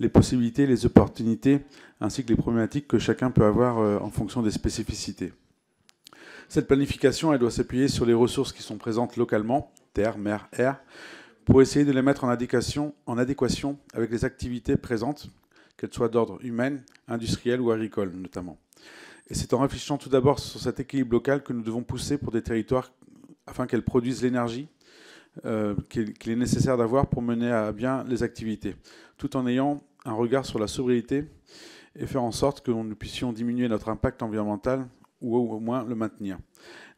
les possibilités, les opportunités, ainsi que les problématiques que chacun peut avoir en fonction des spécificités. Cette planification, elle doit s'appuyer sur les ressources qui sont présentes localement, terre, mer, air, pour essayer de les mettre en adéquation avec les activités présentes, qu'elles soient d'ordre humain, industriel ou agricole notamment. Et c'est en réfléchissant tout d'abord sur cet équilibre local que nous devons pousser pour des territoires afin qu'elles produisent l'énergie qu'il est nécessaire d'avoir pour mener à bien les activités, tout en ayant un regard sur la sobriété et faire en sorte que nous puissions diminuer notre impact environnemental ou au moins le maintenir.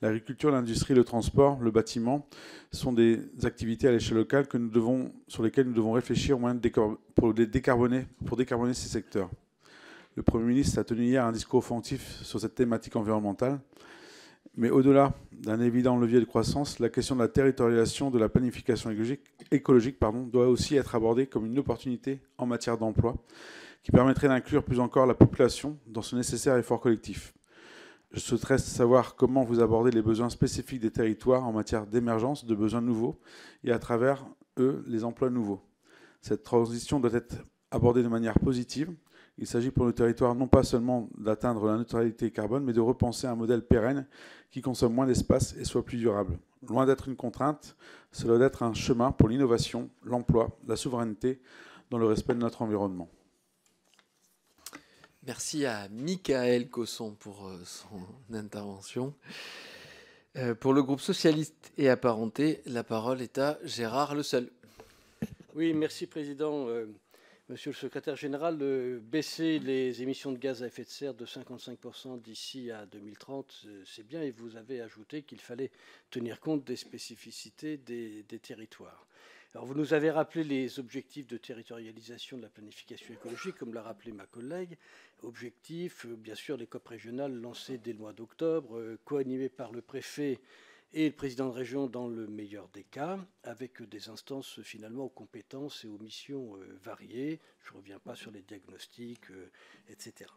L'agriculture, l'industrie, le transport, le bâtiment sont des activités à l'échelle locale sur lesquelles nous devons réfléchir au moins pour décarboner ces secteurs. Le Premier ministre a tenu hier un discours offensif sur cette thématique environnementale. Mais au-delà d'un évident levier de croissance, la question de la territorialisation de la planification écologique doit aussi être abordée comme une opportunité en matière d'emploi qui permettrait d'inclure plus encore la population dans ce nécessaire effort collectif. Je souhaiterais savoir comment vous abordez les besoins spécifiques des territoires en matière d'émergence, de besoins nouveaux, et à travers eux, les emplois nouveaux. Cette transition doit être abordée de manière positive. Il s'agit pour le territoire non pas seulement d'atteindre la neutralité carbone, mais de repenser un modèle pérenne qui consomme moins d'espace et soit plus durable. Loin d'être une contrainte, cela doit être un chemin pour l'innovation, l'emploi, la souveraineté, dans le respect de notre environnement. Merci à Mickaël Cosson pour son intervention. Pour le groupe socialiste et apparenté, la parole est à Gérard Le Seul. Oui, merci Président. Monsieur le secrétaire général, baisser les émissions de gaz à effet de serre de 55% d'ici à 2030, c'est bien, et vous avez ajouté qu'il fallait tenir compte des spécificités des territoires. Alors, vous nous avez rappelé les objectifs de territorialisation de la planification écologique, comme l'a rappelé ma collègue. Objectifs, bien sûr, les COP régionales lancées dès le mois d'octobre, co-animées par le préfet et le président de région dans le meilleur des cas, avec des instances finalement aux compétences et aux missions variées. Je ne reviens pas sur les diagnostics, etc.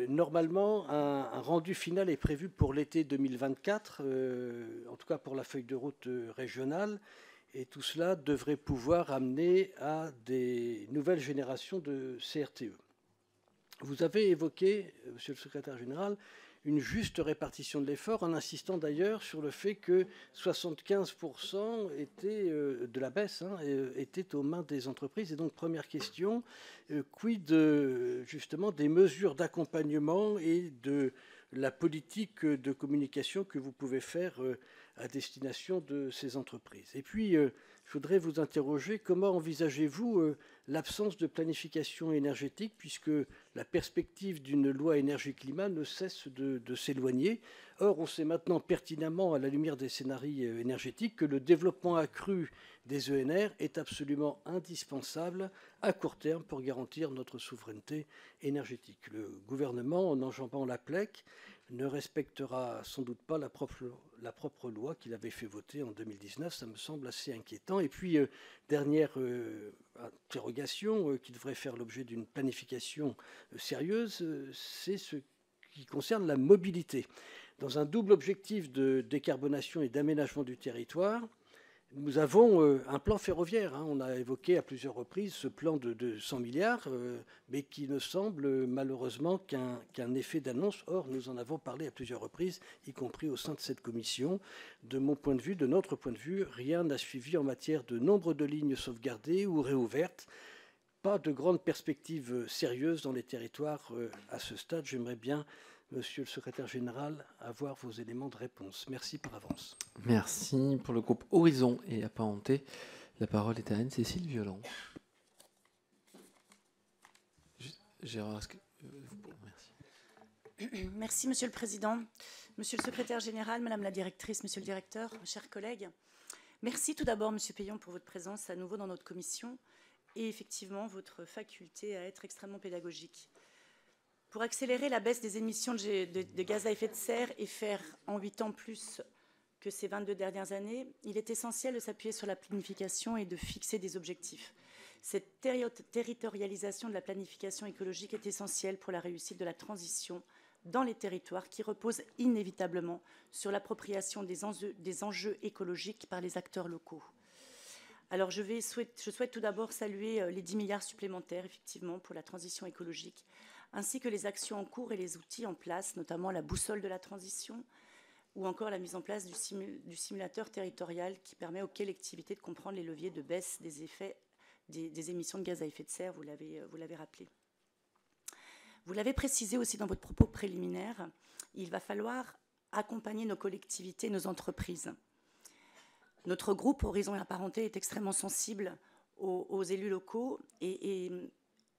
Normalement, un rendu final est prévu pour l'été 2024, en tout cas pour la feuille de route régionale, et tout cela devrait pouvoir amener à des nouvelles générations de CRTE. Vous avez évoqué, monsieur le secrétaire général, une juste répartition de l'effort, en insistant d'ailleurs sur le fait que 75% de la baisse était aux mains des entreprises. Et donc, première question, quid justement des mesures d'accompagnement et de la politique de communication que vous pouvez faire à destination de ces entreprises? Et puis, je voudrais vous interroger, comment envisagez-vous l'absence de planification énergétique, puisque la perspective d'une loi énergie-climat ne cesse de s'éloigner. Or, on sait maintenant pertinemment, à la lumière des scénarios énergétiques, que le développement accru des ENR est absolument indispensable à court terme pour garantir notre souveraineté énergétique. Le gouvernement, en enjambant la PLEC, ne respectera sans doute pas la propre loi qu'il avait fait voter en 2019. Ça me semble assez inquiétant. Et puis, dernière interrogation qui devrait faire l'objet d'une planification sérieuse, c'est ce qui concerne la mobilité. Dans un double objectif de décarbonation et d'aménagement du territoire, nous avons un plan ferroviaire. On a évoqué à plusieurs reprises ce plan de 100 milliards, mais qui ne semble malheureusement qu'un effet d'annonce. Or, nous en avons parlé à plusieurs reprises, y compris au sein de cette commission. De mon point de vue, de notre point de vue, rien n'a suivi en matière de nombre de lignes sauvegardées ou réouvertes. Pas de grandes perspectives sérieuses dans les territoires à ce stade. J'aimerais bien, Monsieur le secrétaire général, avoir vos éléments de réponse. Merci par avance. Merci. Pour le groupe Horizon et Apparenté, la parole est à Anne-Cécile Violent. Gérard, merci. Merci, Monsieur le Président. Monsieur le secrétaire général, Madame la directrice, Monsieur le directeur, chers collègues. Merci tout d'abord, Monsieur Payon, pour votre présence à nouveau dans notre commission et effectivement votre faculté à être extrêmement pédagogique. Pour accélérer la baisse des émissions de gaz à effet de serre et faire en 8 ans plus que ces 22 dernières années, il est essentiel de s'appuyer sur la planification et de fixer des objectifs. Cette territorialisation de la planification écologique est essentielle pour la réussite de la transition dans les territoires qui repose inévitablement sur l'appropriation des enjeux écologiques par les acteurs locaux. Alors je souhaite tout d'abord saluer les 10 milliards supplémentaires, effectivement, pour la transition écologique, ainsi que les actions en cours et les outils en place, notamment la boussole de la transition ou encore la mise en place du simulateur territorial qui permet aux collectivités de comprendre les leviers de baisse des effets des émissions de gaz à effet de serre, vous l'avez rappelé. Vous l'avez précisé aussi dans votre propos préliminaire, il va falloir accompagner nos collectivités, nos entreprises. Notre groupe Horizon et Apparenté est extrêmement sensible aux élus locaux et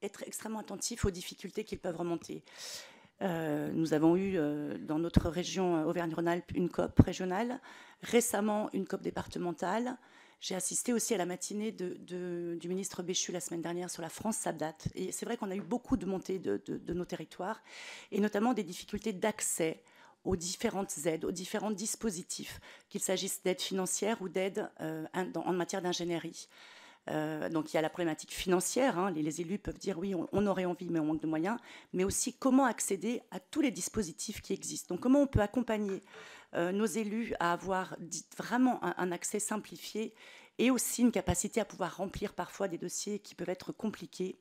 être extrêmement attentif aux difficultés qu'ils peuvent remonter. Nous avons eu dans notre région Auvergne-Rhône-Alpes une COP régionale, récemment une COP départementale. J'ai assisté aussi à la matinée du ministre Béchu la semaine dernière sur la France Sabdat. Et c'est vrai qu'on a eu beaucoup de montées de nos territoires, et notamment des difficultés d'accès aux différentes aides, aux différents dispositifs, qu'il s'agisse d'aides financières ou d'aides en matière d'ingénierie. Donc il y a la problématique financière, les élus peuvent dire oui, on aurait envie mais on manque de moyens, mais aussi comment accéder à tous les dispositifs qui existent. Donc comment on peut accompagner nos élus à avoir vraiment un accès simplifié et aussi une capacité à pouvoir remplir parfois des dossiers qui peuvent être compliqués.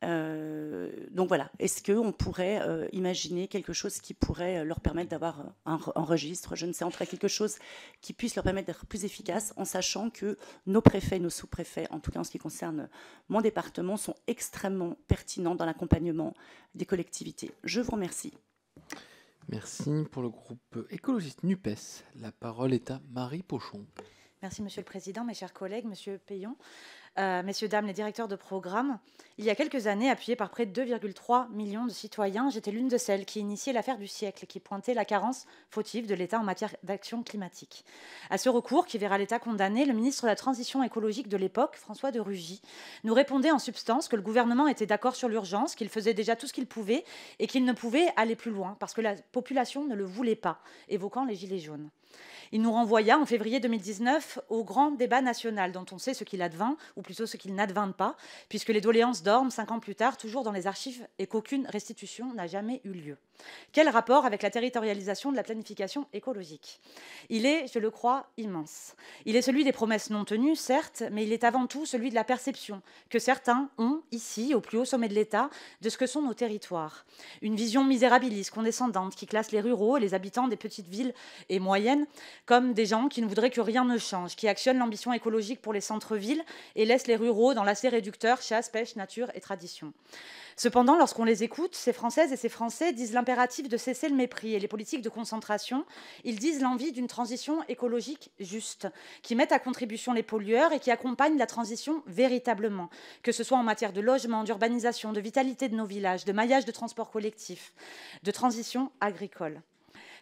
Donc voilà, est-ce qu'on pourrait imaginer quelque chose qui pourrait leur permettre d'avoir un registre, je ne sais, entre quelque chose qui puisse leur permettre d'être plus efficace, en sachant que nos préfets, nos sous-préfets, en tout cas en ce qui concerne mon département, sont extrêmement pertinents dans l'accompagnement des collectivités. Je vous remercie. Merci. Pour le groupe écologiste NUPES, la parole est à Marie Pochon. Merci, Monsieur le Président, mes chers collègues, Monsieur Payon, messieurs, dames les directeurs de programme. Il y a quelques années, appuyée par près de 2,3 millions de citoyens, j'étais l'une de celles qui initiait l'affaire du siècle, qui pointait la carence fautive de l'État en matière d'action climatique. À ce recours, qui verra l'État condamné, le ministre de la Transition écologique de l'époque, François de Rugy, nous répondait en substance que le gouvernement était d'accord sur l'urgence, qu'il faisait déjà tout ce qu'il pouvait et qu'il ne pouvait aller plus loin parce que la population ne le voulait pas, évoquant les Gilets jaunes. Il nous renvoya en février 2019 au grand débat national dont on sait ce qu'il advint, ou plutôt ce qu'il n'advint pas, puisque les doléances dorment 5 ans plus tard, toujours dans les archives, et qu'aucune restitution n'a jamais eu lieu. Quel rapport avec la territorialisation de la planification écologique? Il est, je le crois, immense. Il est celui des promesses non tenues, certes, mais il est avant tout celui de la perception que certains ont, ici, au plus haut sommet de l'État, de ce que sont nos territoires. Une vision misérabiliste, condescendante, qui classe les ruraux et les habitants des petites villes et moyennes comme des gens qui ne voudraient que rien ne change, qui actionnent l'ambition écologique pour les centres-villes et laissent les ruraux dans l'acier réducteur, chasse, pêche, nature et tradition. Cependant, lorsqu'on les écoute, ces Françaises et ces Français disent l'impératif de cesser le mépris et les politiques de concentration. Ils disent l'envie d'une transition écologique juste, qui mette à contribution les pollueurs et qui accompagne la transition véritablement, que ce soit en matière de logement, d'urbanisation, de vitalité de nos villages, de maillage de transport collectif, de transition agricole.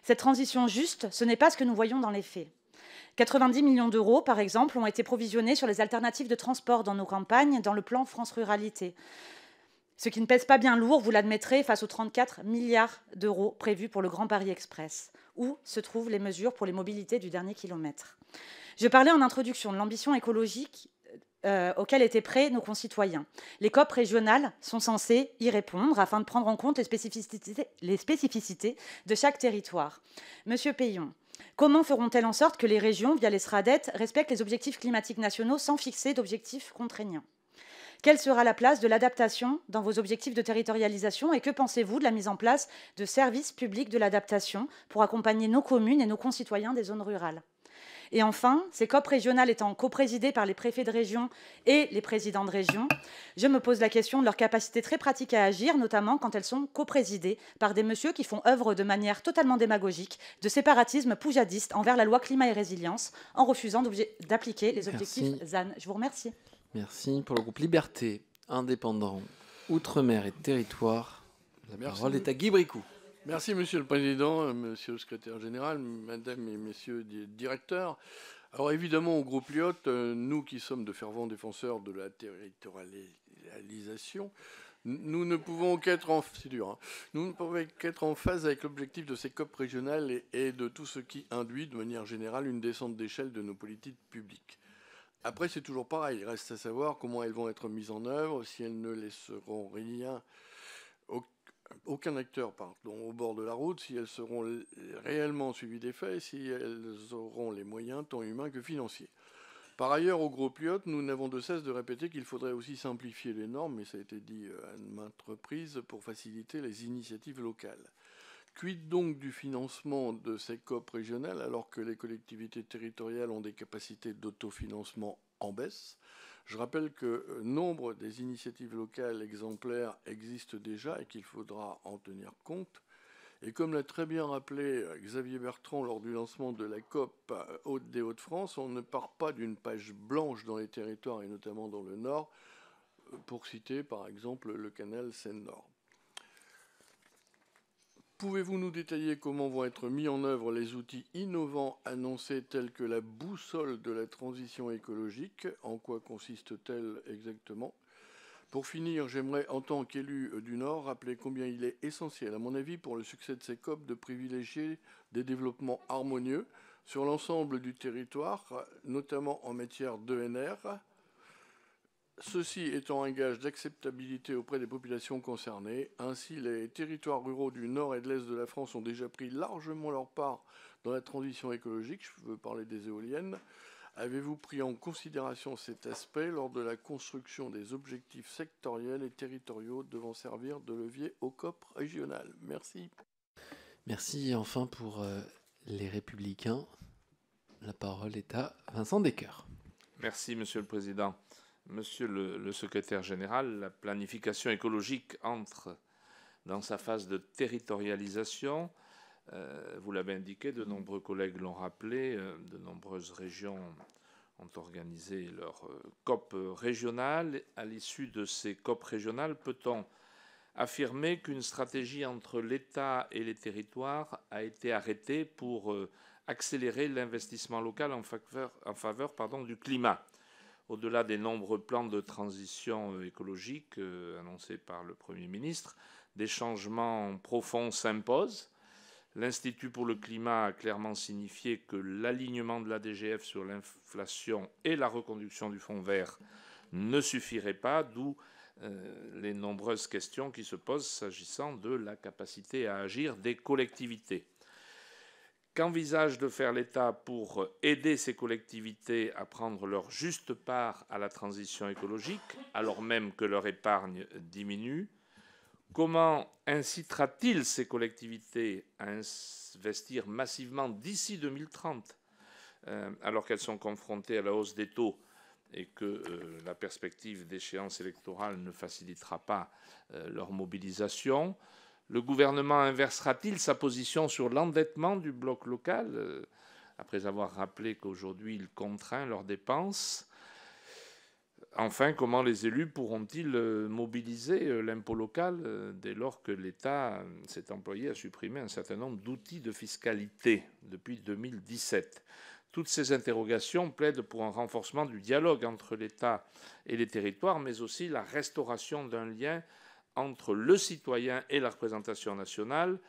Cette transition juste, ce n'est pas ce que nous voyons dans les faits. 90 millions d'euros, par exemple, ont été provisionnés sur les alternatives de transport dans nos campagnes, dans le plan France Ruralité. Ce qui ne pèse pas bien lourd, vous l'admettrez, face aux 34 milliards d'euros prévus pour le Grand Paris Express. Où se trouvent les mesures pour les mobilités du dernier kilomètre? Je parlais en introduction de l'ambition écologique auxquelles étaient prêts nos concitoyens. Les COP régionales sont censées y répondre afin de prendre en compte les spécificités de chaque territoire. Monsieur Peillon, comment feront-elles en sorte que les régions, via les SRADET, respectent les objectifs climatiques nationaux sans fixer d'objectifs contraignants? Quelle sera la place de l'adaptation dans vos objectifs de territorialisation et que pensez-vous de la mise en place de services publics de l'adaptation pour accompagner nos communes et nos concitoyens des zones rurales? Et enfin, ces COP régionales étant coprésidées par les préfets de région et les présidents de région, je me pose la question de leur capacité très pratique à agir, notamment quand elles sont coprésidées par des messieurs qui font œuvre de manière totalement démagogique de séparatisme poujadiste envers la loi climat et résilience en refusant d'appliquer les objectifs ZAN. Je vous remercie. Merci. Pour le groupe Liberté, Indépendants, Outre-mer et Territoire, la parole est à Guy Bricout. Merci, Monsieur le Président, Monsieur le Secrétaire Général, Madame et Messieurs les directeurs. Alors évidemment, au groupe Lyot, nous qui sommes de fervents défenseurs de la territorialisation, nous ne pouvons qu'être en phase avec l'objectif de ces COP régionales et de tout ce qui induit, de manière générale, une descente d'échelle de nos politiques publiques. Après, c'est toujours pareil. Il reste à savoir comment elles vont être mises en œuvre, si elles ne laisseront aucun acteur au bord de la route, si elles seront réellement suivies des faits, si elles auront les moyens tant humains que financiers. Par ailleurs, au groupe Lyot, nous n'avons de cesse de répéter qu'il faudrait aussi simplifier les normes, mais ça a été dit à maintes reprises, pour faciliter les initiatives locales. Quid donc du financement de ces COP régionales alors que les collectivités territoriales ont des capacités d'autofinancement en baisse? Je rappelle que nombre des initiatives locales exemplaires existent déjà et qu'il faudra en tenir compte. Et comme l'a très bien rappelé Xavier Bertrand lors du lancement de la COP des Hauts-de-France, on ne part pas d'une page blanche dans les territoires et notamment dans le Nord, pour citer par exemple le canal Seine-Nord. Pouvez-vous nous détailler comment vont être mis en œuvre les outils innovants annoncés tels que la boussole de la transition écologique? En quoi consiste-t-elle exactement? Pour finir, j'aimerais, en tant qu'élu du Nord, rappeler combien il est essentiel, à mon avis, pour le succès de ces COP, de privilégier des développements harmonieux sur l'ensemble du territoire, notamment en matière d'ENR. Ceci étant un gage d'acceptabilité auprès des populations concernées. Ainsi, les territoires ruraux du nord et de l'est de la France ont déjà pris largement leur part dans la transition écologique. Je veux parler des éoliennes. Avez-vous pris en considération cet aspect lors de la construction des objectifs sectoriels et territoriaux devant servir de levier aux COP régionales? Merci. Merci. Enfin, pour les Républicains, la parole est à Vincent Descoeur. Merci, Monsieur le Président. Monsieur le secrétaire général, la planification écologique entre dans sa phase de territorialisation. Vous l'avez indiqué, de nombreux collègues l'ont rappelé, de nombreuses régions ont organisé leur COP régionale. À l'issue de ces COP régionales, peut-on affirmer qu'une stratégie entre l'État et les territoires a été arrêtée pour accélérer l'investissement local en faveur du climat? Au-delà des nombreux plans de transition écologique annoncés par le Premier ministre, des changements profonds s'imposent. L'Institut pour le climat a clairement signifié que l'alignement de la DGF sur l'inflation et la reconduction du fonds vert ne suffirait pas, d'où les nombreuses questions qui se posent s'agissant de la capacité à agir des collectivités. Qu'envisage de faire l'État pour aider ces collectivités à prendre leur juste part à la transition écologique, alors même que leur épargne diminue? Comment incitera-t-il ces collectivités à investir massivement d'ici 2030, alors qu'elles sont confrontées à la hausse des taux et que la perspective d'échéance électorale ne facilitera pas leur mobilisation? Le gouvernement inversera-t-il sa position sur l'endettement du bloc local, après avoir rappelé qu'aujourd'hui il contraint leurs dépenses? Enfin, comment les élus pourront-ils mobiliser l'impôt local dès lors que l'État s'est employé à supprimer un certain nombre d'outils de fiscalité depuis 2017? Toutes ces interrogations plaident pour un renforcement du dialogue entre l'État et les territoires, mais aussi la restauration d'un lien entre le citoyen et la représentation nationale,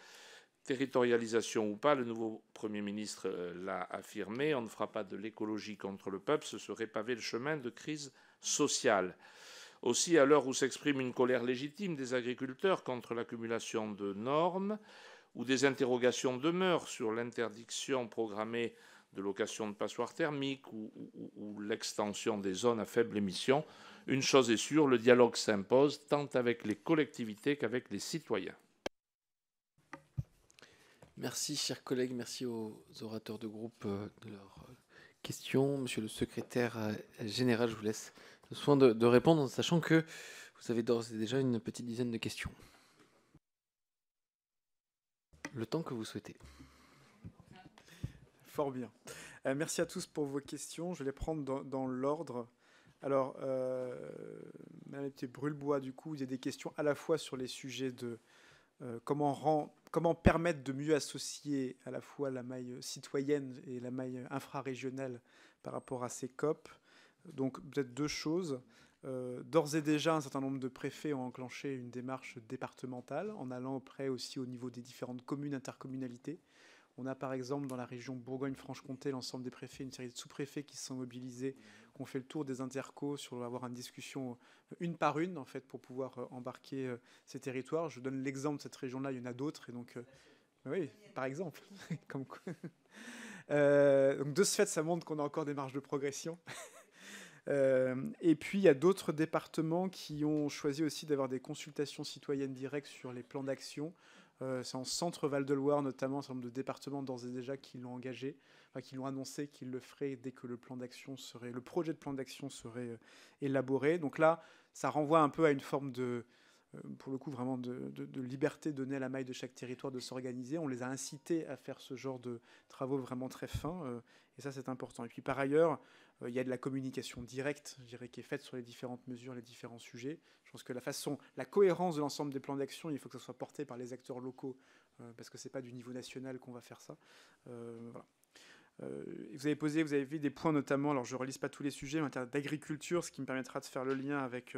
Territorialisation ou pas, le nouveau Premier ministre l'a affirmé, on ne fera pas de l'écologie contre le peuple, ce serait paver le chemin de crise sociale. Aussi, à l'heure où s'exprime une colère légitime des agriculteurs contre l'accumulation de normes, où des interrogations demeurent sur l'interdiction programmée de location de passoires thermiques ou l'extension des zones à faible émission, une chose est sûre, le dialogue s'impose tant avec les collectivités qu'avec les citoyens. Merci, chers collègues. Merci aux orateurs de groupe de leurs questions. Monsieur le secrétaire général, je vous laisse le soin de répondre, en sachant que vous avez d'ores et déjà une petite dizaine de questions. Le temps que vous souhaitez. Fort bien. Merci à tous pour vos questions. Je vais les prendre dans l'ordre. Alors, Madame Brulebois, du coup, il y a des questions à la fois sur les sujets de comment permettre de mieux associer à la fois la maille citoyenne et la maille infrarégionale par rapport à ces COP. Donc, peut-être deux choses. D'ores et déjà, un certain nombre de préfets ont enclenché une démarche départementale en allant auprès aussi au niveau des différentes communes, intercommunalités. On a par exemple dans la région Bourgogne-Franche-Comté l'ensemble des préfets, une série de sous-préfets qui se sont mobilisés, qui ont fait le tour des intercos sur avoir une discussion une par une en fait pour pouvoir embarquer ces territoires. Je donne l'exemple de cette région-là, il y en a d'autres et donc oui, par exemple. Comme quoi. Donc de ce fait, ça montre qu'on a encore des marges de progression. Et puis il y a d'autres départements qui ont choisi aussi d'avoir des consultations citoyennes directes sur les plans d'action. C'est en Centre-Val de Loire notamment, un certain nombre de départements d'ores et déjà qui l'ont engagé, enfin, qui l'ont annoncé qu'ils le feraient dès que le projet de plan d'action serait élaboré. Donc là, ça renvoie un peu à une forme de, pour le coup, vraiment de liberté donnée à la maille de chaque territoire de s'organiser. On les a incités à faire ce genre de travaux vraiment très fins, et ça c'est important. Et puis par ailleurs, il y a de la communication directe, je dirais, qui est faite sur les différentes mesures, les différents sujets. Je pense que la cohérence de l'ensemble des plans d'action, il faut que ça soit porté par les acteurs locaux, parce que c'est pas du niveau national qu'on va faire ça. Voilà. Vous avez vu des points notamment, alors je ne relise pas tous les sujets, mais d'agriculture, ce qui me permettra de faire le lien avec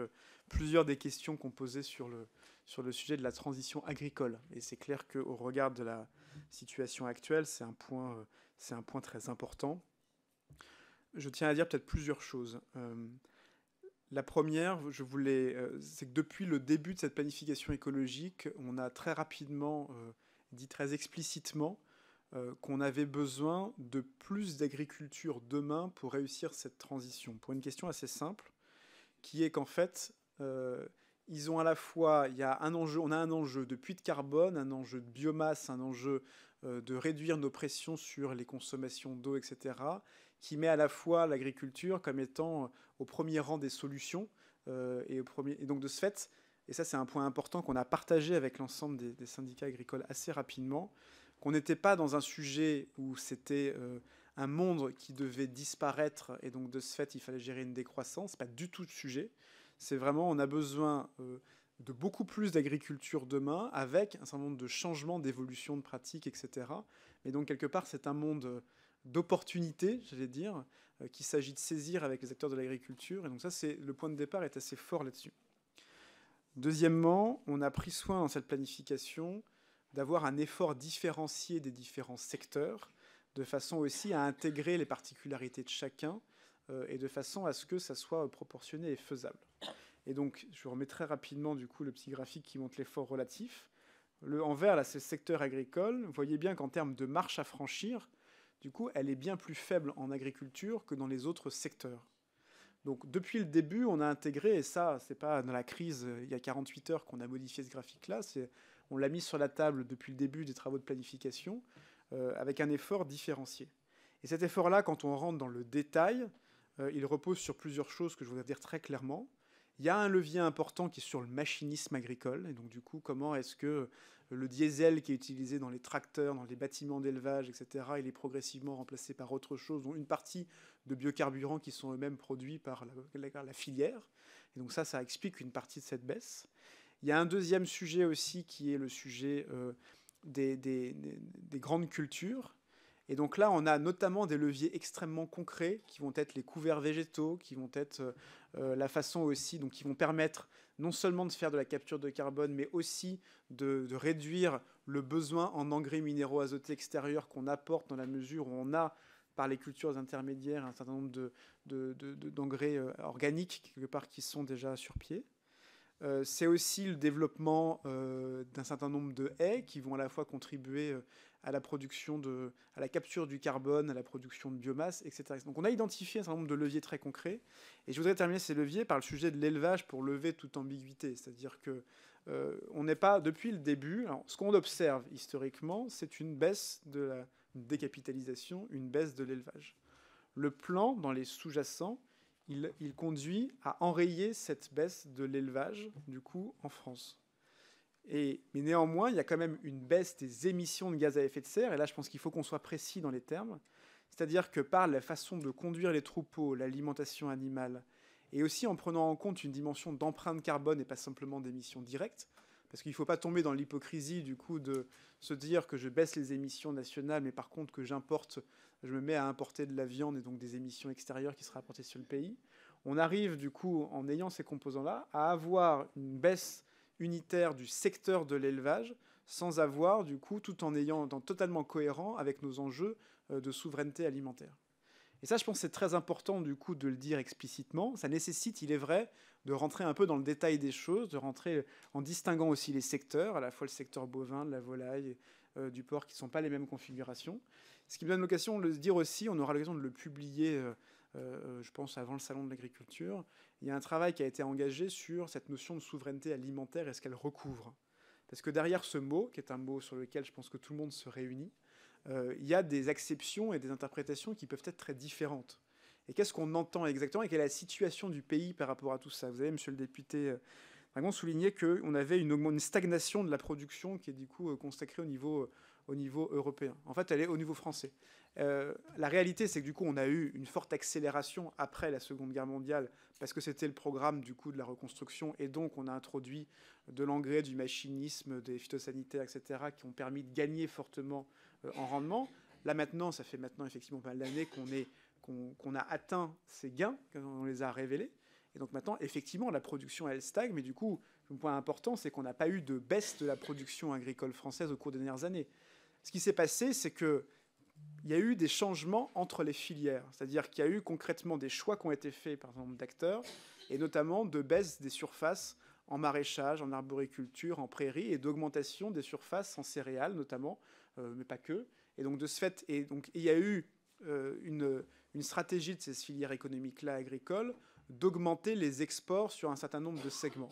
plusieurs des questions qu'on posait sur le sujet de la transition agricole. Et c'est clair qu'au regard de la situation actuelle, c'est un point très important. Je tiens à dire peut-être plusieurs choses. La première, c'est que depuis le début de cette planification écologique, on a très rapidement dit très explicitement qu'on avait besoin de plus d'agriculture demain pour réussir cette transition. Pour une question assez simple, qui est qu'en fait, ils ont à la fois, on a un enjeu de puits de carbone, un enjeu de biomasse, un enjeu de réduire nos pressions sur les consommations d'eau, etc., qui met à la fois l'agriculture comme étant au premier rang des solutions. Et donc de ce fait, et ça c'est un point important qu'on a partagé avec l'ensemble des syndicats agricoles assez rapidement, qu'on n'était pas dans un sujet où c'était un monde qui devait disparaître et donc de ce fait il fallait gérer une décroissance. Pas du tout le sujet. C'est vraiment, on a besoin de beaucoup plus d'agriculture demain avec un certain nombre de changements, d'évolution de pratiques, etc. Mais donc quelque part c'est un monde d'opportunités, j'allais dire, qu'il s'agit de saisir avec les acteurs de l'agriculture. Et donc ça, le point de départ est assez fort là-dessus. Deuxièmement, on a pris soin dans cette planification d'avoir un effort différencié des différents secteurs, de façon aussi à intégrer les particularités de chacun et de façon à ce que ça soit proportionné et faisable. Et donc, je vous remets très rapidement du coup le petit graphique qui montre l'effort relatif. En vert, là, c'est le secteur agricole. Vous voyez bien qu'en termes de marche à franchir, du coup, elle est bien plus faible en agriculture que dans les autres secteurs. Donc, depuis le début, on a intégré, et ça, c'est pas dans la crise il y a 48 heures qu'on a modifié ce graphique-là, on l'a mis sur la table depuis le début des travaux de planification, avec un effort différencié. Et cet effort-là, quand on rentre dans le détail, il repose sur plusieurs choses que je voudrais dire très clairement. Il y a un levier important qui est sur le machinisme agricole, et donc du coup, comment est-ce que le diesel qui est utilisé dans les tracteurs, dans les bâtiments d'élevage, etc., il est progressivement remplacé par autre chose, dont une partie de biocarburants qui sont eux-mêmes produits par la filière. Et donc ça explique une partie de cette baisse. Il y a un deuxième sujet aussi qui est le sujet des grandes cultures. Et donc là, on a notamment des leviers extrêmement concrets qui vont être les couverts végétaux, qui vont être la façon aussi, donc qui vont permettre non seulement de faire de la capture de carbone, mais aussi de réduire le besoin en engrais minéraux azotés extérieurs qu'on apporte dans la mesure où on a, par les cultures intermédiaires, un certain nombre d'engrais organiques, quelque part, qui sont déjà sur pied. C'est aussi le développement d'un certain nombre de haies qui vont à la fois contribuer à la production à la capture du carbone, à la production de biomasse, etc. Donc on a identifié un certain nombre de leviers très concrets. Et je voudrais terminer ces leviers par le sujet de l'élevage pour lever toute ambiguïté. C'est-à-dire que on n'est pas, depuis le début, alors, ce qu'on observe historiquement, c'est une baisse une décapitalisation, une baisse de l'élevage. Le plan, dans les sous-jacents, il conduit à enrayer cette baisse de l'élevage, du coup, en France. Mais néanmoins, il y a quand même une baisse des émissions de gaz à effet de serre, et là, je pense qu'il faut qu'on soit précis dans les termes. C'est-à-dire que par la façon de conduire les troupeaux, l'alimentation animale, et aussi en prenant en compte une dimension d'empreinte carbone et pas simplement d'émissions directes, parce qu'il ne faut pas tomber dans l'hypocrisie, du coup, de se dire que je baisse les émissions nationales, mais par contre que je me mets à importer de la viande et donc des émissions extérieures qui seraient apportées sur le pays. On arrive, du coup, en ayant ces composants-là, à avoir une baisse unitaire du secteur de l'élevage, sans avoir, du coup, tout en étant totalement cohérent avec nos enjeux de souveraineté alimentaire. Et ça, je pense que c'est très important, du coup, de le dire explicitement. Ça nécessite, il est vrai, de rentrer un peu dans le détail des choses, de rentrer en distinguant aussi les secteurs, à la fois le secteur bovin, de la volaille, du porc, qui ne sont pas les mêmes configurations. Ce qui me donne l'occasion de le dire aussi, on aura l'occasion de le publier, je pense, avant le Salon de l'agriculture. Il y a un travail qui a été engagé sur cette notion de souveraineté alimentaire et ce qu'elle recouvre. Parce que derrière ce mot, qui est un mot sur lequel je pense que tout le monde se réunit, il y a des acceptions et des interprétations qui peuvent être très différentes. Et qu'est-ce qu'on entend exactement et quelle est la situation du pays par rapport à tout ça? Vous avez, monsieur le député Dragon, souligné qu'on avait une stagnation de la production qui est du coup consacrée au niveau européen. En fait, elle est au niveau français. La réalité, c'est que du coup, on a eu une forte accélération après la Seconde Guerre mondiale parce que c'était le programme du coup de la reconstruction et donc on a introduit de l'engrais, du machinisme, des phytosanitaires, etc., qui ont permis de gagner fortement en rendement. Là maintenant, ça fait maintenant effectivement pas mal d'années qu'on a atteint ces gains, qu'on les a révélés. Et donc maintenant, effectivement, la production, elle stagne, mais du coup, le point important, c'est qu'on n'a pas eu de baisse de la production agricole française au cours des dernières années. Ce qui s'est passé, c'est qu'il y a eu des changements entre les filières. C'est-à-dire qu'il y a eu concrètement des choix qui ont été faits par un nombre d'acteurs, et notamment de baisse des surfaces en maraîchage, en arboriculture, en prairie, et d'augmentation des surfaces en céréales notamment, mais pas que. Et donc de ce fait, il y a eu une stratégie de ces filières économiques-là agricoles d'augmenter les exports sur un certain nombre de segments.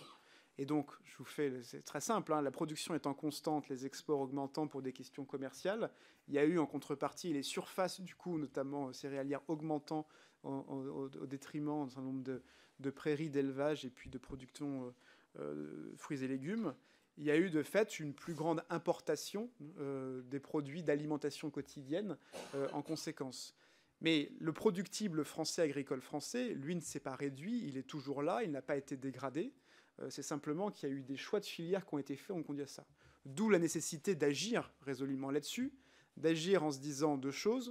Et donc, c'est très simple, hein, la production étant constante, les exports augmentant pour des questions commerciales, il y a eu en contrepartie les surfaces, du coup, notamment céréalières, augmentant au détriment d'un certain nombre de prairies d'élevage et puis de production fruits et légumes. Il y a eu de fait une plus grande importation des produits d'alimentation quotidienne en conséquence. Mais le productible français, agricole français, lui, ne s'est pas réduit, il est toujours là, il n'a pas été dégradé. C'est simplement qu'il y a eu des choix de filières qui ont été faits, on conduit à ça. D'où la nécessité d'agir résolument là-dessus, d'agir en se disant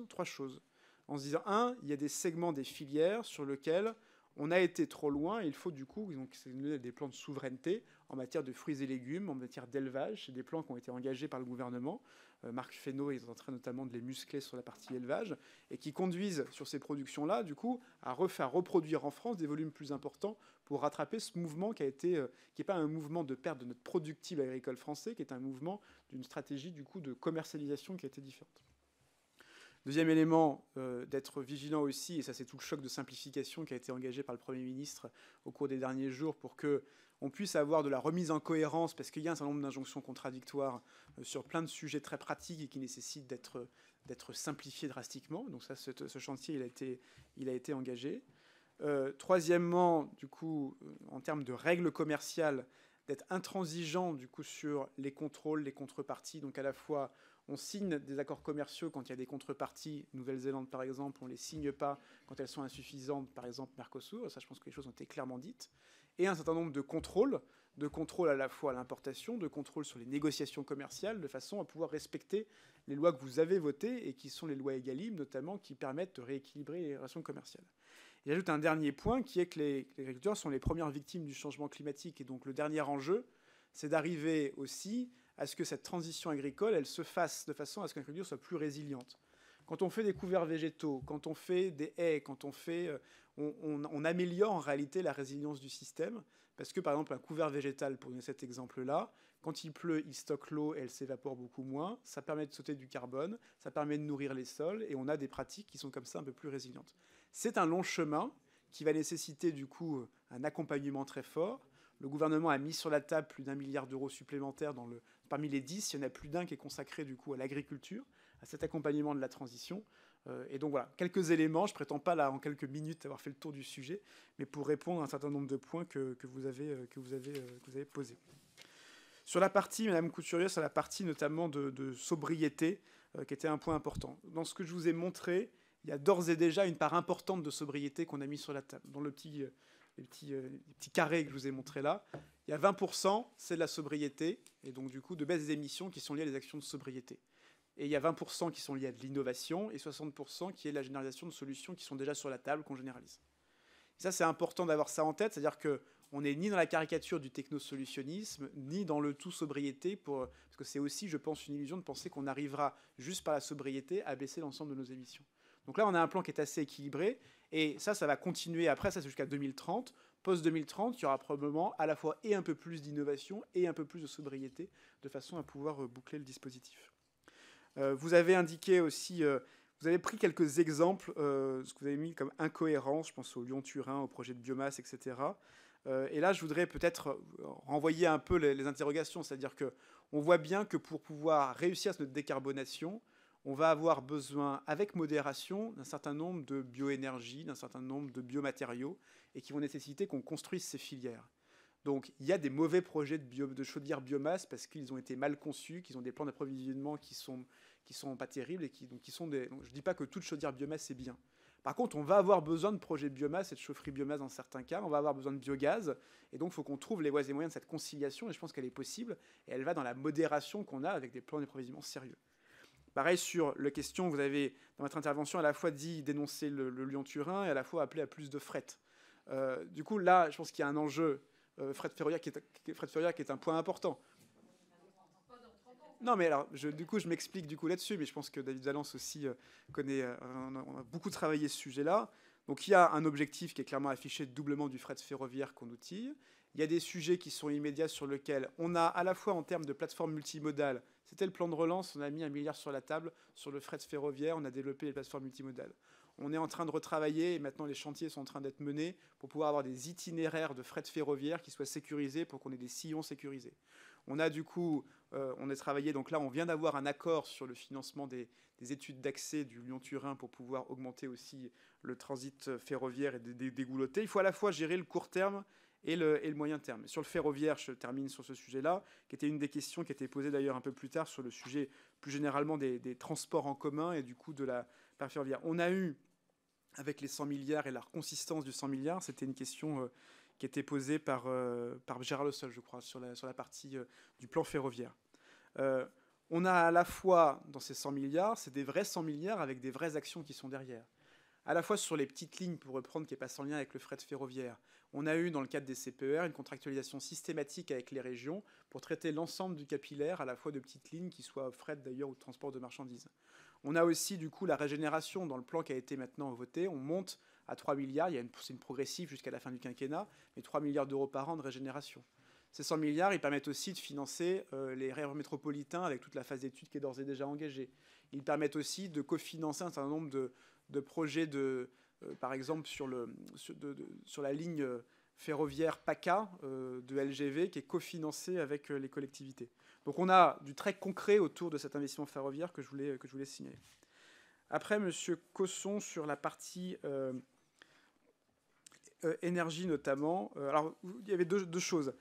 trois choses. En se disant, il y a des segments des filières sur lesquels on a été trop loin, et il faut du coup, donc c'est des plans de souveraineté en matière de fruits et légumes, en matière d'élevage. C'est des plans qui ont été engagés par le gouvernement. Marc Fesneau est en train notamment de les muscler sur la partie élevage, et qui conduisent sur ces productions-là, du coup, à reproduire en France des volumes plus importants pour rattraper ce mouvement qui n'est pas un mouvement de perte de notre productible agricole français, qui est un mouvement d'une stratégie du coup de commercialisation qui a été différente. Deuxième élément, d'être vigilant aussi, et ça c'est tout le choc de simplification qui a été engagé par le Premier ministre au cours des derniers jours pour qu'on puisse avoir de la remise en cohérence, parce qu'il y a un certain nombre d'injonctions contradictoires sur plein de sujets très pratiques et qui nécessitent d'être simplifiés drastiquement. Donc ça, ce chantier, il a été engagé. Troisièmement, du coup, en termes de règles commerciales, d'être intransigeant du coup sur les contrôles, les contreparties. Donc à la fois, On signe des accords commerciaux quand il y a des contreparties. Nouvelle-Zélande, par exemple, on ne les signe pas quand elles sont insuffisantes, par exemple Mercosur. Ça, je pense que les choses ont été clairement dites. Et un certain nombre de contrôles à la fois à l'importation, de contrôles sur les négociations commerciales, de façon à pouvoir respecter les lois que vous avez votées et qui sont les lois Egalim, notamment, qui permettent de rééquilibrer les relations commerciales. Et j'ajoute un dernier point, qui est que les agriculteurs sont les premières victimes du changement climatique. Et donc le dernier enjeu, c'est d'arriver aussi à ce que cette transition agricole, elle se fasse de façon à ce que l'agriculture soit plus résiliente. Quand on fait des couverts végétaux, quand on fait des haies, quand on fait... on améliore en réalité la résilience du système, parce que par exemple un couvert végétal, pour donner cet exemple-là, quand il pleut, il stocke l'eau et elle s'évapore beaucoup moins, ça permet de sauter du carbone, ça permet de nourrir les sols, et on a des pratiques qui sont comme ça un peu plus résilientes. C'est un long chemin qui va nécessiter du coup un accompagnement très fort. Le gouvernement a mis sur la table plus d'1 milliard d'euros supplémentaires parmi les 10, il y en a plus d'un qui est consacré du coup à l'agriculture, à cet accompagnement de la transition. Et donc voilà, quelques éléments. Je ne prétends pas là en quelques minutes avoir fait le tour du sujet, mais pour répondre à un certain nombre de points que vous avez posés. Sur la partie, Madame Couturier, sur la partie notamment de sobriété, qui était un point important. Dans ce que je vous ai montré, il y a d'ores et déjà une part importante de sobriété qu'on a mis sur la table. Dans les petits carrés que je vous ai montrés là, il y a 20%, c'est de la sobriété, et donc du coup de baisse des émissions qui sont liées à des actions de sobriété. Et il y a 20% qui sont liés à de l'innovation, et 60% qui est la généralisation de solutions qui sont déjà sur la table, qu'on généralise. Et ça, c'est important d'avoir ça en tête, c'est-à-dire qu'on n'est ni dans la caricature du technosolutionnisme, ni dans le tout sobriété, parce que c'est aussi, je pense, une illusion de penser qu'on arrivera, juste par la sobriété, à baisser l'ensemble de nos émissions. Donc là, on a un plan qui est assez équilibré, et ça va continuer après, ça c'est jusqu'à 2030. Post-2030, il y aura probablement à la fois et un peu plus d'innovation et un peu plus de sobriété, de façon à pouvoir boucler le dispositif. Vous avez indiqué aussi, vous avez pris quelques exemples, ce que vous avez mis comme incohérence, je pense au Lyon-Turin, au projet de biomasse, etc. Et là, je voudrais peut-être renvoyer un peu les interrogations, c'est-à-dire qu'on voit bien que pour pouvoir réussir notre décarbonation, on va avoir besoin, avec modération, d'un certain nombre de bioénergies, d'un certain nombre de biomatériaux, et qui vont nécessiter qu'on construise ces filières. Donc il y a des mauvais projets de chaudière biomasse parce qu'ils ont été mal conçus, qu'ils ont des plans d'approvisionnement qui sont pas terribles, et donc je ne dis pas que toute chaudière biomasse est bien. Par contre, on va avoir besoin de projets de biomasse et de chaufferie biomasse dans certains cas, on va avoir besoin de biogaz, et donc il faut qu'on trouve les voies et moyens de cette conciliation, et je pense qu'elle est possible, et elle va dans la modération qu'on a avec des plans d'approvisionnement sérieux. Pareil sur la question, vous avez dans votre intervention à la fois dit dénoncer le Lyon-Turin et à la fois appelé à plus de fret. Du coup, là, je pense qu'il y a un enjeu fret ferroviaire qui est un point important. Non, mais alors, du coup, je m'explique là-dessus, mais je pense que David Valence aussi on a beaucoup travaillé ce sujet-là. Donc, il y a un objectif qui est clairement affiché de doublement du fret ferroviaire qu'on outille. Il y a des sujets qui sont immédiats sur lesquels on a à la fois en termes de plateforme multimodale, c'était le plan de relance, on a mis 1 milliard sur la table sur le fret ferroviaire, on a développé les plateformes multimodales. On est en train de retravailler, et maintenant les chantiers sont en train d'être menés pour pouvoir avoir des itinéraires de fret ferroviaire qui soient sécurisés pour qu'on ait des sillons sécurisés. On a du coup, on a travaillé, donc là on vient d'avoir un accord sur le financement des études d'accès du Lyon-Turin pour pouvoir augmenter aussi le transit ferroviaire et dégoulotter. Il faut à la fois gérer le court terme et le moyen terme. Et sur le ferroviaire, je termine sur ce sujet-là, qui était une des questions qui était posée d'ailleurs un peu plus tard sur le sujet plus généralement des transports en commun et du coup de la part ferroviaire. On a eu, avec les 100 milliards et la consistance du 100 milliards, c'était une question qui était posée par Gérard Le Seul, je crois, sur la partie du plan ferroviaire. On a à la fois, dans ces 100 milliards, c'est des vrais 100 milliards avec des vraies actions qui sont derrière. À la fois sur les petites lignes, pour reprendre, qui n'est pas sans lien avec le fret ferroviaire, on a eu, dans le cadre des CPER, une contractualisation systématique avec les régions pour traiter l'ensemble du capillaire, à la fois de petites lignes, qui soient fret d'ailleurs ou de transport de marchandises. On a aussi, du coup, la régénération dans le plan qui a été maintenant voté. On monte à 3 milliards, c'est une progressive jusqu'à la fin du quinquennat, mais 3 milliards d'euros par an de régénération. Ces 100 milliards, ils permettent aussi de financer les RER métropolitains avec toute la phase d'études qui est d'ores et déjà engagée. Ils permettent aussi de cofinancer un certain nombre de projets, par exemple sur la ligne ferroviaire PACA de LGV, qui est cofinancée avec les collectivités. Donc on a du très concret autour de cet investissement ferroviaire que je voulais signaler. Après, M. Cosson, sur la partie énergie notamment. Alors, il y avait deux choses.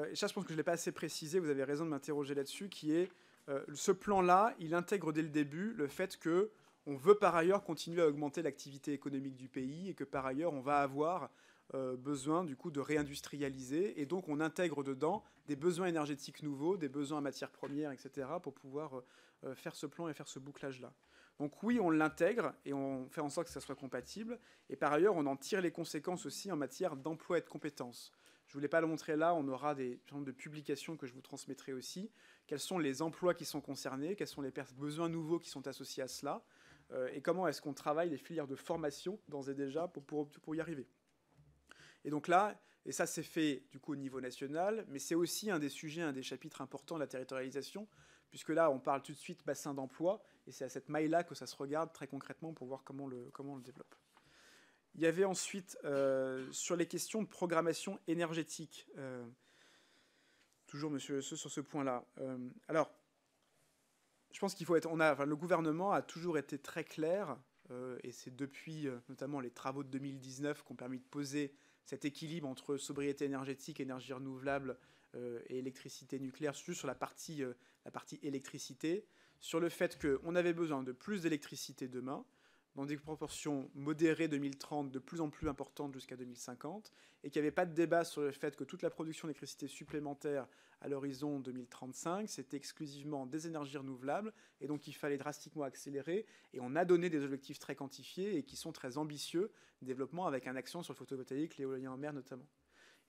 Et ça, je pense que je ne l'ai pas assez précisé, vous avez raison de m'interroger là-dessus, qui est Ce plan-là, il intègre dès le début le fait que on veut par ailleurs continuer à augmenter l'activité économique du pays et que par ailleurs on va avoir besoin du coup de réindustrialiser, et donc on intègre dedans des besoins énergétiques nouveaux, des besoins en matières premières, etc., pour pouvoir faire ce plan et faire ce bouclage-là. Donc oui, on l'intègre et on fait en sorte que ça soit compatible, et par ailleurs on en tire les conséquences aussi en matière d'emploi et de compétences. Je ne voulais pas le montrer là, on aura des de publications que je vous transmettrai aussi. Quels sont les emplois qui sont concernés, quels sont les besoins nouveaux qui sont associés à cela, et comment est-ce qu'on travaille les filières de formation d'ores et déjà pour y arriver. Et donc là, et ça c'est fait du coup au niveau national, mais c'est aussi un des sujets, un des chapitres importants de la territorialisation, puisque là on parle tout de suite bassin d'emploi, et c'est à cette maille-là que ça se regarde très concrètement pour voir comment on le développe. Il y avait ensuite, sur les questions de programmation énergétique, toujours monsieur sur ce point-là. Alors, je pense qu'il faut être... le gouvernement a toujours été très clair, et c'est depuis notamment les travaux de 2019 qui ont permis de poser cet équilibre entre sobriété énergétique, énergie renouvelable et électricité nucléaire, surtout sur la partie électricité, sur le fait qu'on avait besoin de plus d'électricité demain, dans des proportions modérées 2030, de plus en plus importantes jusqu'à 2050, et qu'il n'y avait pas de débat sur le fait que toute la production d'électricité supplémentaire à l'horizon 2035, c'était exclusivement des énergies renouvelables, et donc il fallait drastiquement accélérer, et on a donné des objectifs très quantifiés et qui sont très ambitieux, développement avec un accent sur le photovoltaïque, l'éolien en mer notamment.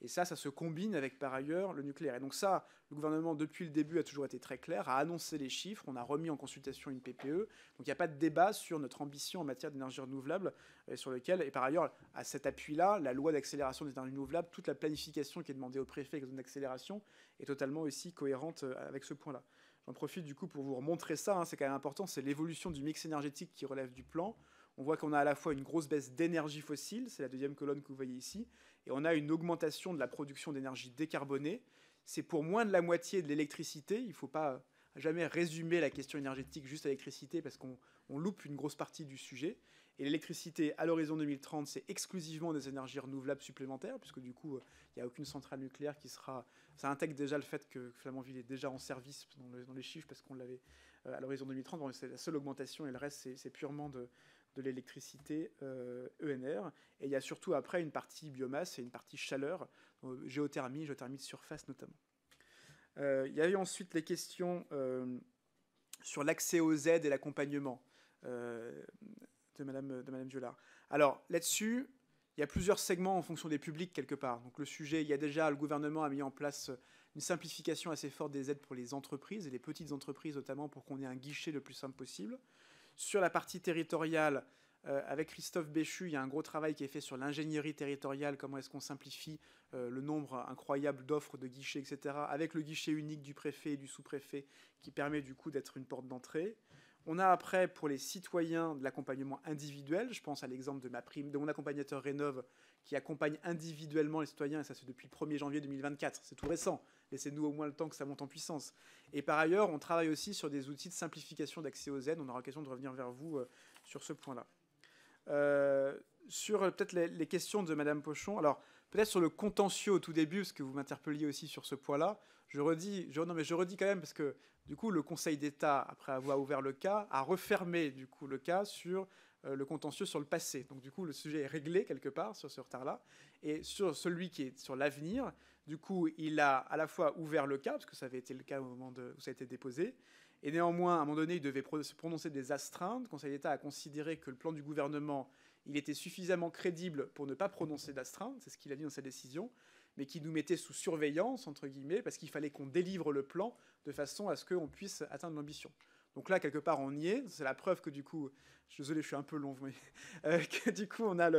Et ça se combine avec, par ailleurs, le nucléaire. Et donc ça, le gouvernement, depuis le début, a toujours été très clair, a annoncé les chiffres, on a remis en consultation une PPE. Donc il n'y a pas de débat sur notre ambition en matière d'énergie renouvelable, sur lequel, et par ailleurs, à cet appui-là, la loi d'accélération des énergies renouvelables, toute la planification qui est demandée au préfet avec zone d'accélération, est totalement aussi cohérente avec ce point-là. J'en profite du coup pour vous remontrer ça, c'est quand même important, c'est l'évolution du mix énergétique qui relève du plan. On voit qu'on a à la fois une grosse baisse d'énergie fossile, c'est la deuxième colonne que vous voyez ici, et on a une augmentation de la production d'énergie décarbonée. C'est pour moins de la moitié de l'électricité. Il ne faut pas jamais résumer la question énergétique juste à l'électricité parce qu'on loupe une grosse partie du sujet. Et l'électricité, à l'horizon 2030, c'est exclusivement des énergies renouvelables supplémentaires, puisque du coup, il n'y a aucune centrale nucléaire qui sera... Ça intègre déjà le fait que Flamanville est déjà en service dans les chiffres, parce qu'on l'avait à l'horizon 2030. Donc c'est la seule augmentation, et le reste, c'est purement de l'électricité ENR. Et il y a surtout après une partie biomasse et une partie chaleur, géothermie de surface notamment. Il y avait ensuite les questions sur l'accès aux aides et l'accompagnement de Madame Violard. Alors là-dessus, il y a plusieurs segments en fonction des publics quelque part. Donc le sujet, il y a déjà, le gouvernement a mis en place une simplification assez forte des aides pour les entreprises, et les petites entreprises notamment, pour qu'on ait un guichet le plus simple possible. Sur la partie territoriale, avec Christophe Béchu, il y a un gros travail qui est fait sur l'ingénierie territoriale, comment est-ce qu'on simplifie le nombre incroyable d'offres de guichets, etc., avec le guichet unique du préfet et du sous-préfet, qui permet du coup d'être une porte d'entrée. On a après, pour les citoyens, de l'accompagnement individuel. Je pense à l'exemple de mon accompagnateur Rénov, qui accompagne individuellement les citoyens, et ça c'est depuis le 1er janvier 2024, c'est tout récent. Laissez-nous au moins le temps que ça monte en puissance. Et par ailleurs, on travaille aussi sur des outils de simplification d'accès aux aides. On aura l'occasion de revenir vers vous sur ce point-là. Sur peut-être les questions de Madame Pochon. Alors, peut-être sur le contentieux au tout début, parce que vous m'interpelliez aussi sur ce point-là. Je redis quand même, parce que du coup, le Conseil d'État, après avoir ouvert le cas, a refermé du coup le cas sur le contentieux sur le passé. Donc du coup, le sujet est réglé quelque part sur ce retard-là. Et sur celui qui est sur l'avenir, du coup, il a à la fois ouvert le cas, parce que ça avait été le cas au moment où ça a été déposé, et néanmoins, à un moment donné, il devait se prononcer des astreintes. Le Conseil d'État a considéré que le plan du gouvernement, il était suffisamment crédible pour ne pas prononcer d'astreinte, c'est ce qu'il a dit dans sa décision, mais qui nous mettait sous surveillance, entre guillemets, parce qu'il fallait qu'on délivre le plan de façon à ce qu'on puisse atteindre l'ambition. Donc là, quelque part, on y est. C'est la preuve que du coup, je suis désolé, je suis un peu long, mais que du coup, on a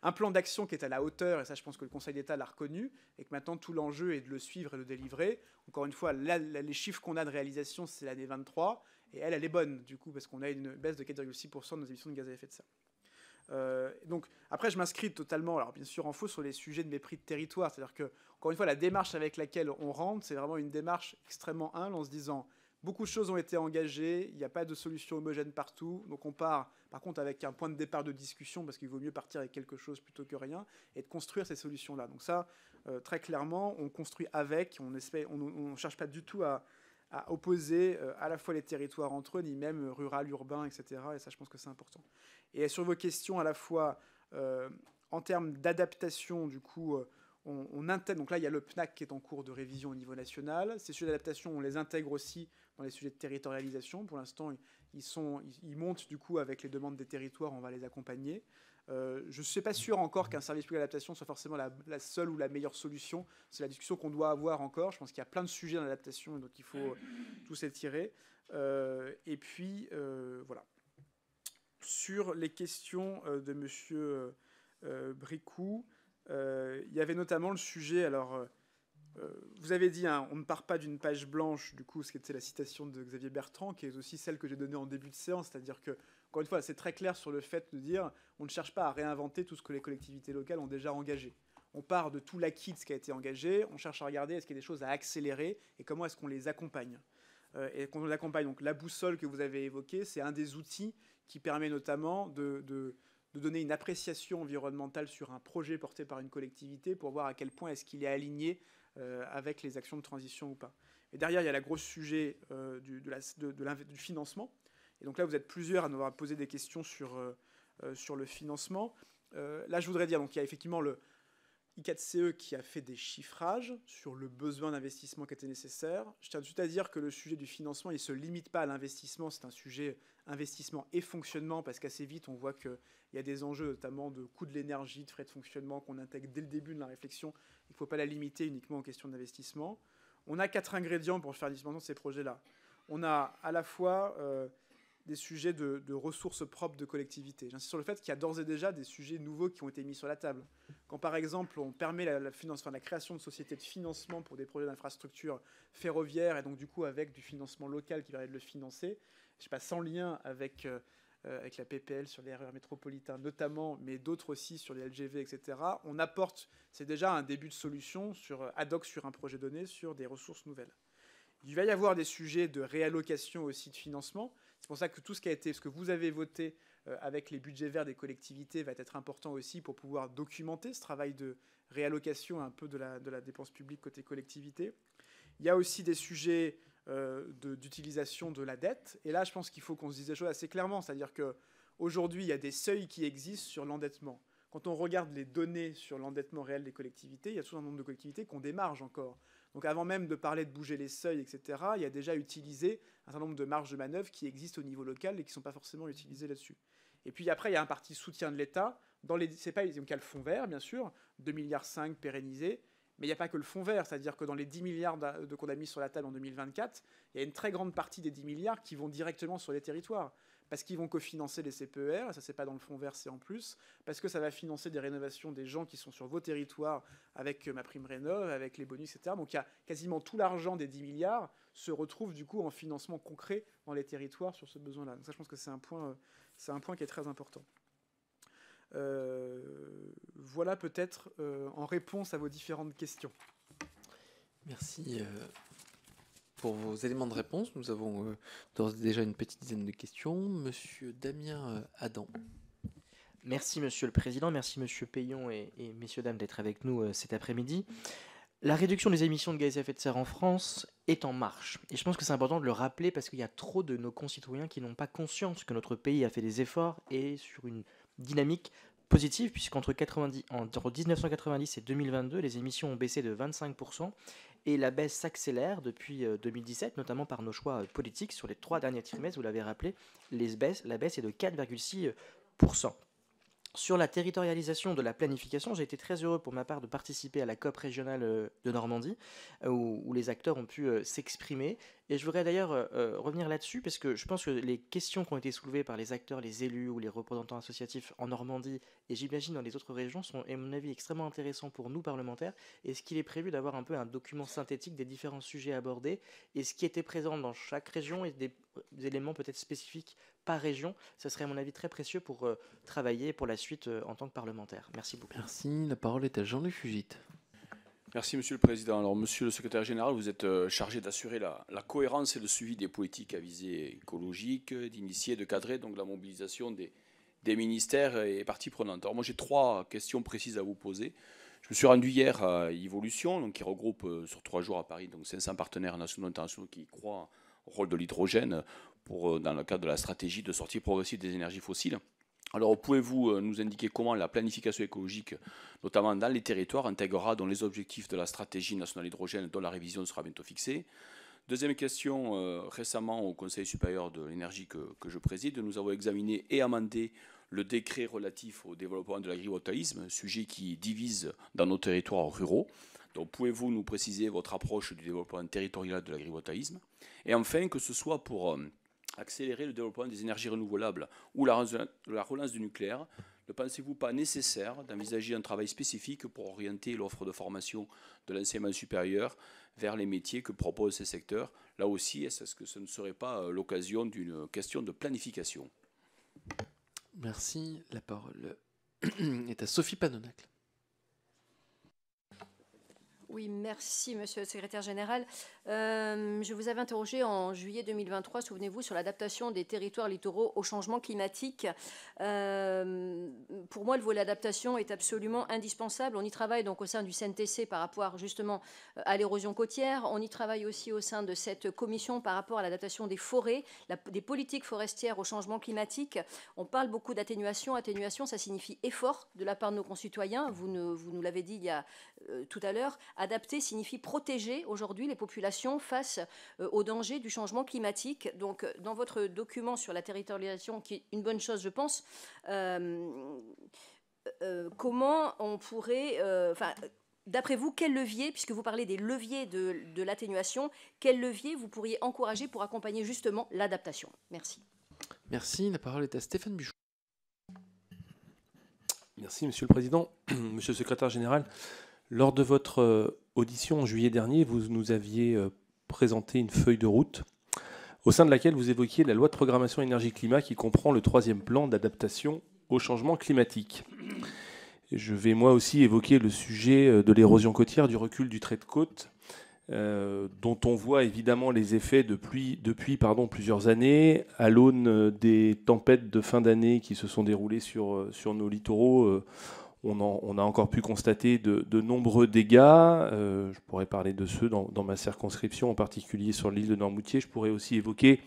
un plan d'action qui est à la hauteur, et ça, je pense que le Conseil d'État l'a reconnu, et que maintenant, tout l'enjeu est de le suivre et de le délivrer. Encore une fois, là, les chiffres qu'on a de réalisation, c'est l'année 23, et elle est bonne, du coup, parce qu'on a une baisse de 4,6% de nos émissions de gaz à effet de serre. Donc après, je m'inscris totalement, alors bien sûr en faux, sur les sujets de mépris de territoire. C'est-à-dire que, encore une fois, la démarche avec laquelle on rentre, c'est vraiment une démarche extrêmement humble, en se disant beaucoup de choses ont été engagées, il n'y a pas de solution homogène partout, donc on part par contre avec un point de départ de discussion, parce qu'il vaut mieux partir avec quelque chose plutôt que rien, et de construire ces solutions-là. Donc ça, très clairement, on construit avec, on ne cherche pas du tout à à opposer à la fois les territoires entre eux, ni même rural, urbain, etc. Et ça, je pense que c'est important. Et sur vos questions, à la fois en termes d'adaptation, du coup, on intègre. Donc là, il y a le PNAC qui est en cours de révision au niveau national. Ces sujets d'adaptation, on les intègre aussi dans les sujets de territorialisation. Pour l'instant, ils montent du coup avec les demandes des territoires, on va les accompagner. Je ne suis pas sûr encore qu'un service public d'adaptation soit forcément la seule ou la meilleure solution. C'est la discussion qu'on doit avoir encore. Je pense qu'il y a plein de sujets dans l'adaptation, donc il faut tous étirer. Et puis, voilà. Sur les questions de M. Bricout, il y avait notamment le sujet... Alors, vous avez dit, hein, on ne part pas d'une page blanche, du coup, ce qui était la citation de Xavier Bertrand, qui est aussi celle que j'ai donnée en début de séance, c'est-à-dire que, encore une fois, c'est très clair sur le fait de dire on ne cherche pas à réinventer tout ce que les collectivités locales ont déjà engagé. On part de tout l'acquis de ce qui a été engagé, on cherche à regarder est-ce qu'il y a des choses à accélérer et comment est-ce qu'on les accompagne. Et qu'on les accompagne, donc la boussole que vous avez évoquée, c'est un des outils qui permet notamment de donner une appréciation environnementale sur un projet porté par une collectivité pour voir à quel point est-ce qu'il est aligné avec les actions de transition ou pas. Et derrière, il y a le gros sujet du financement. Et donc là, vous êtes plusieurs à nous avoir posé des questions sur le financement. Là, je voudrais dire, donc il y a effectivement le I4CE qui a fait des chiffrages sur le besoin d'investissement qui était nécessaire. Je tiens tout de suite à dire que le sujet du financement, il ne se limite pas à l'investissement, c'est un sujet investissement et fonctionnement, parce qu'assez vite, on voit qu'il y a des enjeux, notamment de coût de l'énergie, de frais de fonctionnement, qu'on intègre dès le début de la réflexion. Il ne faut pas la limiter uniquement aux questions d'investissement. On a 4 ingrédients pour faire la dimension de ces projets-là. On a à la fois des sujets de ressources propres de collectivités. J'insiste sur le fait qu'il y a d'ores et déjà des sujets nouveaux qui ont été mis sur la table. Quand, par exemple, on permet la création de sociétés de financement pour des projets d'infrastructures ferroviaires, et donc du coup avec du financement local qui permet de le financer, je sais pas, sans lien avec la PPL sur les RER métropolitains notamment, mais d'autres aussi sur les LGV, etc., on apporte, c'est déjà un début de solution ad hoc sur un projet donné, sur des ressources nouvelles. Il va y avoir des sujets de réallocation aussi de financement. C'est pour ça que tout ce qui a été, ce que vous avez voté avec les budgets verts des collectivités va être important aussi pour pouvoir documenter ce travail de réallocation un peu de la dépense publique côté collectivité. Il y a aussi des sujets d'utilisation de la dette. Et là, je pense qu'il faut qu'on se dise les choses assez clairement. C'est-à-dire qu'aujourd'hui, il y a des seuils qui existent sur l'endettement. Quand on regarde les données sur l'endettement réel des collectivités, il y a tout un nombre de collectivités qui ont des marges encore. Donc avant même de parler de bouger les seuils, etc., il y a déjà utilisé un certain nombre de marges de manœuvre qui existent au niveau local et qui ne sont pas forcément utilisées là-dessus. Et puis après, il y a un parti soutien de l'État. C'est pas, donc il y a le fonds vert, bien sûr, 2,5 milliards pérennisés, mais il n'y a pas que le fonds vert, c'est-à-dire que dans les 10 milliards qu'on a mis sur la table en 2024, il y a une très grande partie des 10 milliards qui vont directement sur les territoires, parce qu'ils vont cofinancer les CPER, et ça c'est pas dans le fonds vert, c'est en plus, parce que ça va financer des rénovations des gens qui sont sur vos territoires avec ma prime rénov', avec les bonus, etc. Donc il y a quasiment tout l'argent des 10 milliards se retrouve du coup en financement concret dans les territoires sur ce besoin-là. Donc ça je pense que c'est un point qui est très important. Voilà peut-être en réponse à vos différentes questions. Merci pour vos éléments de réponse. Nous avons d'ores et déjà une petite dizaine de questions. Monsieur Damien Adam. Merci Monsieur le Président, merci Monsieur Peillon et messieurs, dames d'être avec nous cet après-midi. La réduction des émissions de gaz à effet de serre en France est en marche. Et je pense que c'est important de le rappeler parce qu'il y a trop de nos concitoyens qui n'ont pas conscience que notre pays a fait des efforts et sur une dynamique positive, puisqu'entre 1990 et 2022, les émissions ont baissé de 25%, et la baisse s'accélère depuis 2017, notamment par nos choix politiques. Sur les 3 derniers trimestres, vous l'avez rappelé, la baisse est de 4,6%. Sur la territorialisation de la planification, j'ai été très heureux pour ma part de participer à la COP régionale de Normandie, où les acteurs ont pu s'exprimer. Et je voudrais d'ailleurs revenir là-dessus, parce que je pense que les questions qui ont été soulevées par les acteurs, les élus ou les représentants associatifs en Normandie, et j'imagine dans les autres régions, sont à mon avis extrêmement intéressants pour nous parlementaires. Est-ce qu'il est prévu d'avoir un peu un document synthétique des différents sujets abordés, et ce qui était présent dans chaque région, et des éléments peut-être spécifiques par région? Ce serait à mon avis très précieux pour travailler pour la suite en tant que parlementaire. Merci beaucoup. Merci. La parole est à Jean-Luc Fugit. Merci Monsieur le Président. Alors Monsieur le Secrétaire Général, vous êtes chargé d'assurer la cohérence et le suivi des politiques à visée écologique, d'initier, de cadrer donc la mobilisation des ministères et parties prenantes. Alors moi j'ai 3 questions précises à vous poser. Je me suis rendu hier à Evolution, donc qui regroupe sur 3 jours à Paris donc 500 partenaires nationaux et internationaux qui croient au rôle de l'hydrogène dans le cadre de la stratégie de sortie progressive des énergies fossiles. Alors, pouvez-vous nous indiquer comment la planification écologique, notamment dans les territoires, intégrera dans les objectifs de la stratégie nationale hydrogène dont la révision sera bientôt fixée? Deuxième question, récemment au Conseil supérieur de l'énergie que je préside, nous avons examiné et amendé le décret relatif au développement de l'agrivoltaïsme, sujet qui divise dans nos territoires ruraux. Donc, pouvez-vous nous préciser votre approche du développement territorial de l'agrivoltaïsme? Et enfin, que ce soit pour accélérer le développement des énergies renouvelables ou la relance du nucléaire, ne pensez-vous pas nécessaire d'envisager un travail spécifique pour orienter l'offre de formation de l'enseignement supérieur vers les métiers que proposent ces secteurs? Là aussi, est-ce que ce ne serait pas l'occasion d'une question de planification? Merci. La parole est à Sophie Panonacle. Oui, merci, monsieur le secrétaire général. Je vous avais interrogé en juillet 2023, souvenez-vous, sur l'adaptation des territoires littoraux au changement climatique. Pour moi, le volet adaptation est absolument indispensable. On y travaille donc au sein du CNTC par rapport justement à l'érosion côtière. On y travaille aussi au sein de cette commission par rapport à l'adaptation des forêts, des politiques forestières au changement climatique. On parle beaucoup d'atténuation. Atténuation, ça signifie effort de la part de nos concitoyens. Vous nous l'avez dit il y a tout à l'heure. Adapter signifie protéger aujourd'hui les populations face aux dangers du changement climatique. Donc, dans votre document sur la territorialisation, qui est une bonne chose, je pense, comment on pourrait... d'après vous, quel levier, puisque vous parlez des leviers de l'atténuation, quel levier vous pourriez encourager pour accompagner justement l'adaptation? Merci. Merci. La parole est à Stéphane Buchon. Merci, Monsieur le Président. Monsieur le Secrétaire Général, lors de votre audition en juillet dernier, vous nous aviez présenté une feuille de route au sein de laquelle vous évoquiez la loi de programmation énergie-climat qui comprend le 3e plan d'adaptation au changement climatique. Je vais moi aussi évoquer le sujet de l'érosion côtière, du recul du trait de côte, dont on voit évidemment les effets depuis plusieurs années, à l'aune des tempêtes de fin d'année qui se sont déroulées sur nos littoraux. On a encore pu constater de nombreux dégâts. Je pourrais parler de ceux dans ma circonscription, en particulier sur l'île de Noirmoutier. Je pourrais aussi évoquer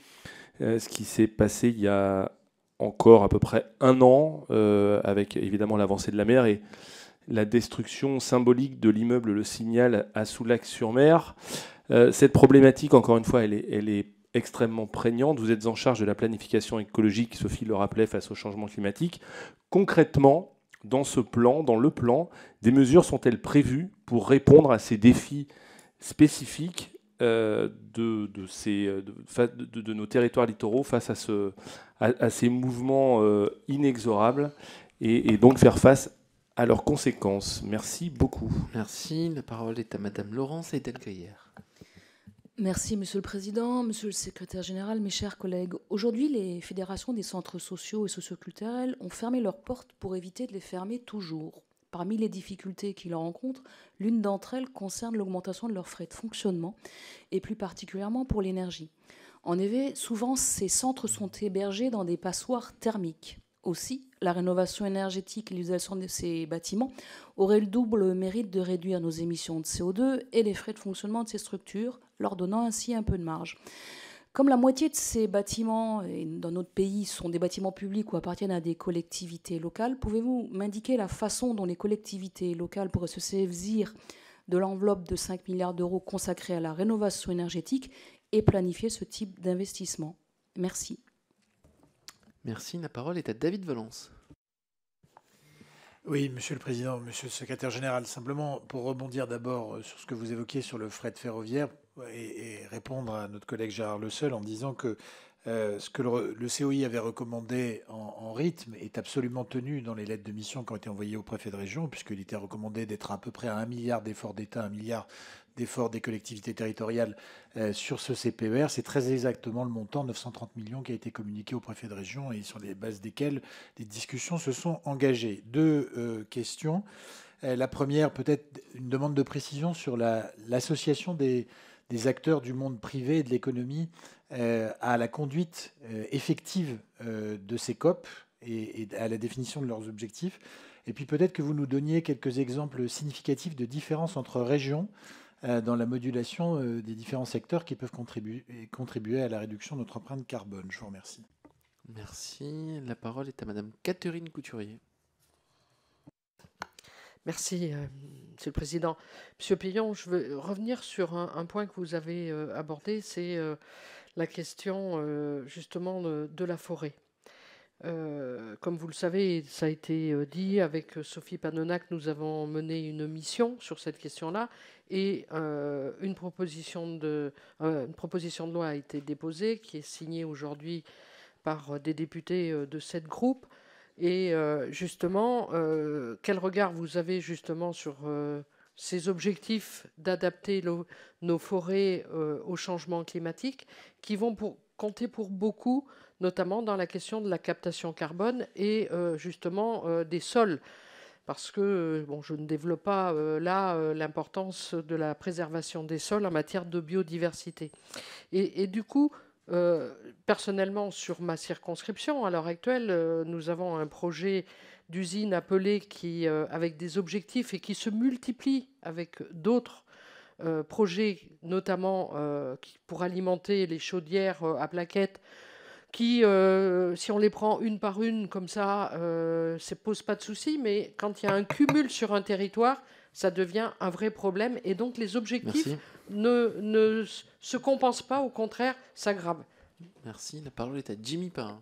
ce qui s'est passé il y a encore à peu près un an, avec évidemment l'avancée de la mer et la destruction symbolique de l'immeuble Le Signal à Soulac-sur-Mer. Cette problématique, encore une fois, elle est extrêmement prégnante. Vous êtes en charge de la planification écologique, Sophie le rappelait, face au changement climatique. Concrètement, dans le plan, des mesures sont-elles prévues pour répondre à ces défis spécifiques de nos territoires littoraux face à ces mouvements inexorables et donc faire face à leurs conséquences? Merci beaucoup. Merci. La parole est à Madame Laurence Edelgaillère. Merci, Monsieur le Président, Monsieur le Secrétaire Général, mes chers collègues. Aujourd'hui, les fédérations des centres sociaux et socioculturels ont fermé leurs portes pour éviter de les fermer toujours. Parmi les difficultés qu'ils rencontrent, l'une d'entre elles concerne l'augmentation de leurs frais de fonctionnement, et plus particulièrement pour l'énergie. En effet, souvent, ces centres sont hébergés dans des passoires thermiques. Aussi, la rénovation énergétique et l'utilisation de ces bâtiments auraient le double mérite de réduire nos émissions de CO2 et les frais de fonctionnement de ces structures, leur donnant ainsi un peu de marge. Comme la moitié de ces bâtiments dans notre pays sont des bâtiments publics ou appartiennent à des collectivités locales, pouvez-vous m'indiquer la façon dont les collectivités locales pourraient se saisir de l'enveloppe de 5 milliards d'euros consacrée à la rénovation énergétique et planifier ce type d'investissement? Merci. Merci. La parole est à David Valence. Oui, Monsieur le Président, Monsieur le Secrétaire Général, simplement pour rebondir d'abord sur ce que vous évoquiez sur le fret ferroviaire et répondre à notre collègue Gérard Le Seul en disant que ce que le COI avait recommandé en rythme est absolument tenu dans les lettres de mission qui ont été envoyées au préfet de région, puisqu'il était recommandé d'être à peu près à 1 milliard d'efforts d'État, 1 milliard d'efforts des collectivités territoriales sur ce CPER. C'est très exactement le montant, 930 millions, qui a été communiqué au préfet de région et sur les bases desquelles des discussions se sont engagées. Deux questions. La première, peut-être une demande de précision sur l'association des acteurs du monde privé et de l'économie à la conduite effective de ces COP et à la définition de leurs objectifs. Et puis peut-être que vous nous donniez quelques exemples significatifs de différences entre régions dans la modulation des différents secteurs qui peuvent contribuer à la réduction de notre empreinte carbone. Je vous remercie. Merci. La parole est à Madame Catherine Couturier. Merci, Monsieur le Président. Monsieur Payon, je veux revenir sur un point que vous avez abordé, c'est la question justement de la forêt. Comme vous le savez, ça a été dit, avec Sophie Panonac, nous avons mené une mission sur cette question-là et une proposition de loi a été déposée, qui est signée aujourd'hui par des députés de 7 groupes. Et justement, quel regard vous avez justement sur ces objectifs d'adapter nos forêts au changement climatique, qui vont compter pour beaucoup, notamment dans la question de la captation carbone et justement des sols. Parce que, bon, je ne développe pas là l'importance de la préservation des sols en matière de biodiversité. Et du coup, personnellement, sur ma circonscription, à l'heure actuelle, nous avons un projet d'usine appelé qui, avec des objectifs et qui se multiplie avec d'autres projets, notamment pour alimenter les chaudières à plaquettes, qui, si on les prend une par une comme ça, ça ne pose pas de souci, mais quand il y a un cumul sur un territoire, ça devient un vrai problème. Et donc les objectifs ne se compensent pas, au contraire, s'aggravent. Merci. La parole est à Jimmy Pain.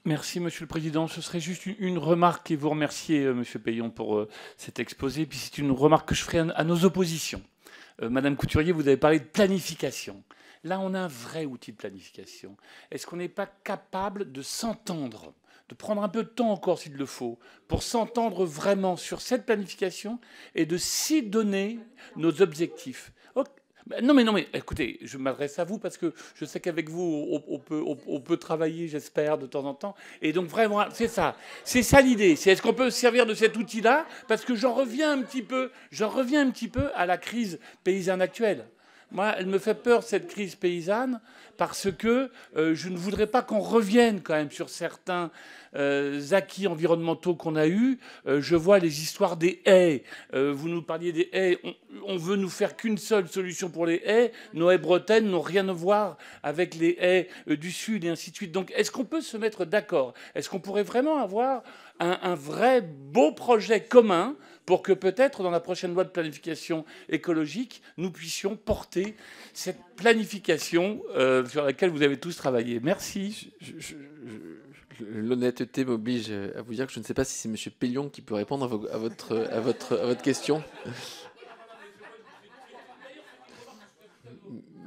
Merci, Monsieur le Président. Ce serait juste une remarque et vous remercier, Monsieur Payon, pour cet exposé. Puis c'est une remarque que je ferai à nos oppositions. Madame Couturier, vous avez parlé de planification. Là, on a un vrai outil de planification. Est-ce qu'on n'est pas capable de s'entendre, de prendre un peu de temps encore s'il le faut, pour s'entendre vraiment sur cette planification et de s'y donner nos objectifs? Non mais écoutez, je m'adresse à vous parce que je sais qu'avec vous, on peut travailler, j'espère, de temps en temps. Et donc vraiment, c'est ça l'idée. C'est est-ce qu'on peut se servir de cet outil-là? Parce que j'en reviens un petit peu à la crise paysanne actuelle. Moi, elle me fait peur, cette crise paysanne, parce que je ne voudrais pas qu'on revienne quand même sur certains acquis environnementaux qu'on a eus. Je vois les histoires des haies. Vous nous parliez des haies. On veut nous faire qu'une seule solution pour les haies. Nos haies bretonnes n'ont rien à voir avec les haies du Sud et ainsi de suite. Donc, est-ce qu'on peut se mettre d'accord? Est-ce qu'on pourrait vraiment avoir un vrai beau projet commun pour que peut-être dans la prochaine loi de planification écologique, nous puissions porter cette planification sur laquelle vous avez tous travaillé. Merci. L'honnêteté m'oblige à vous dire que je ne sais pas si c'est M. Payon qui peut répondre à votre question.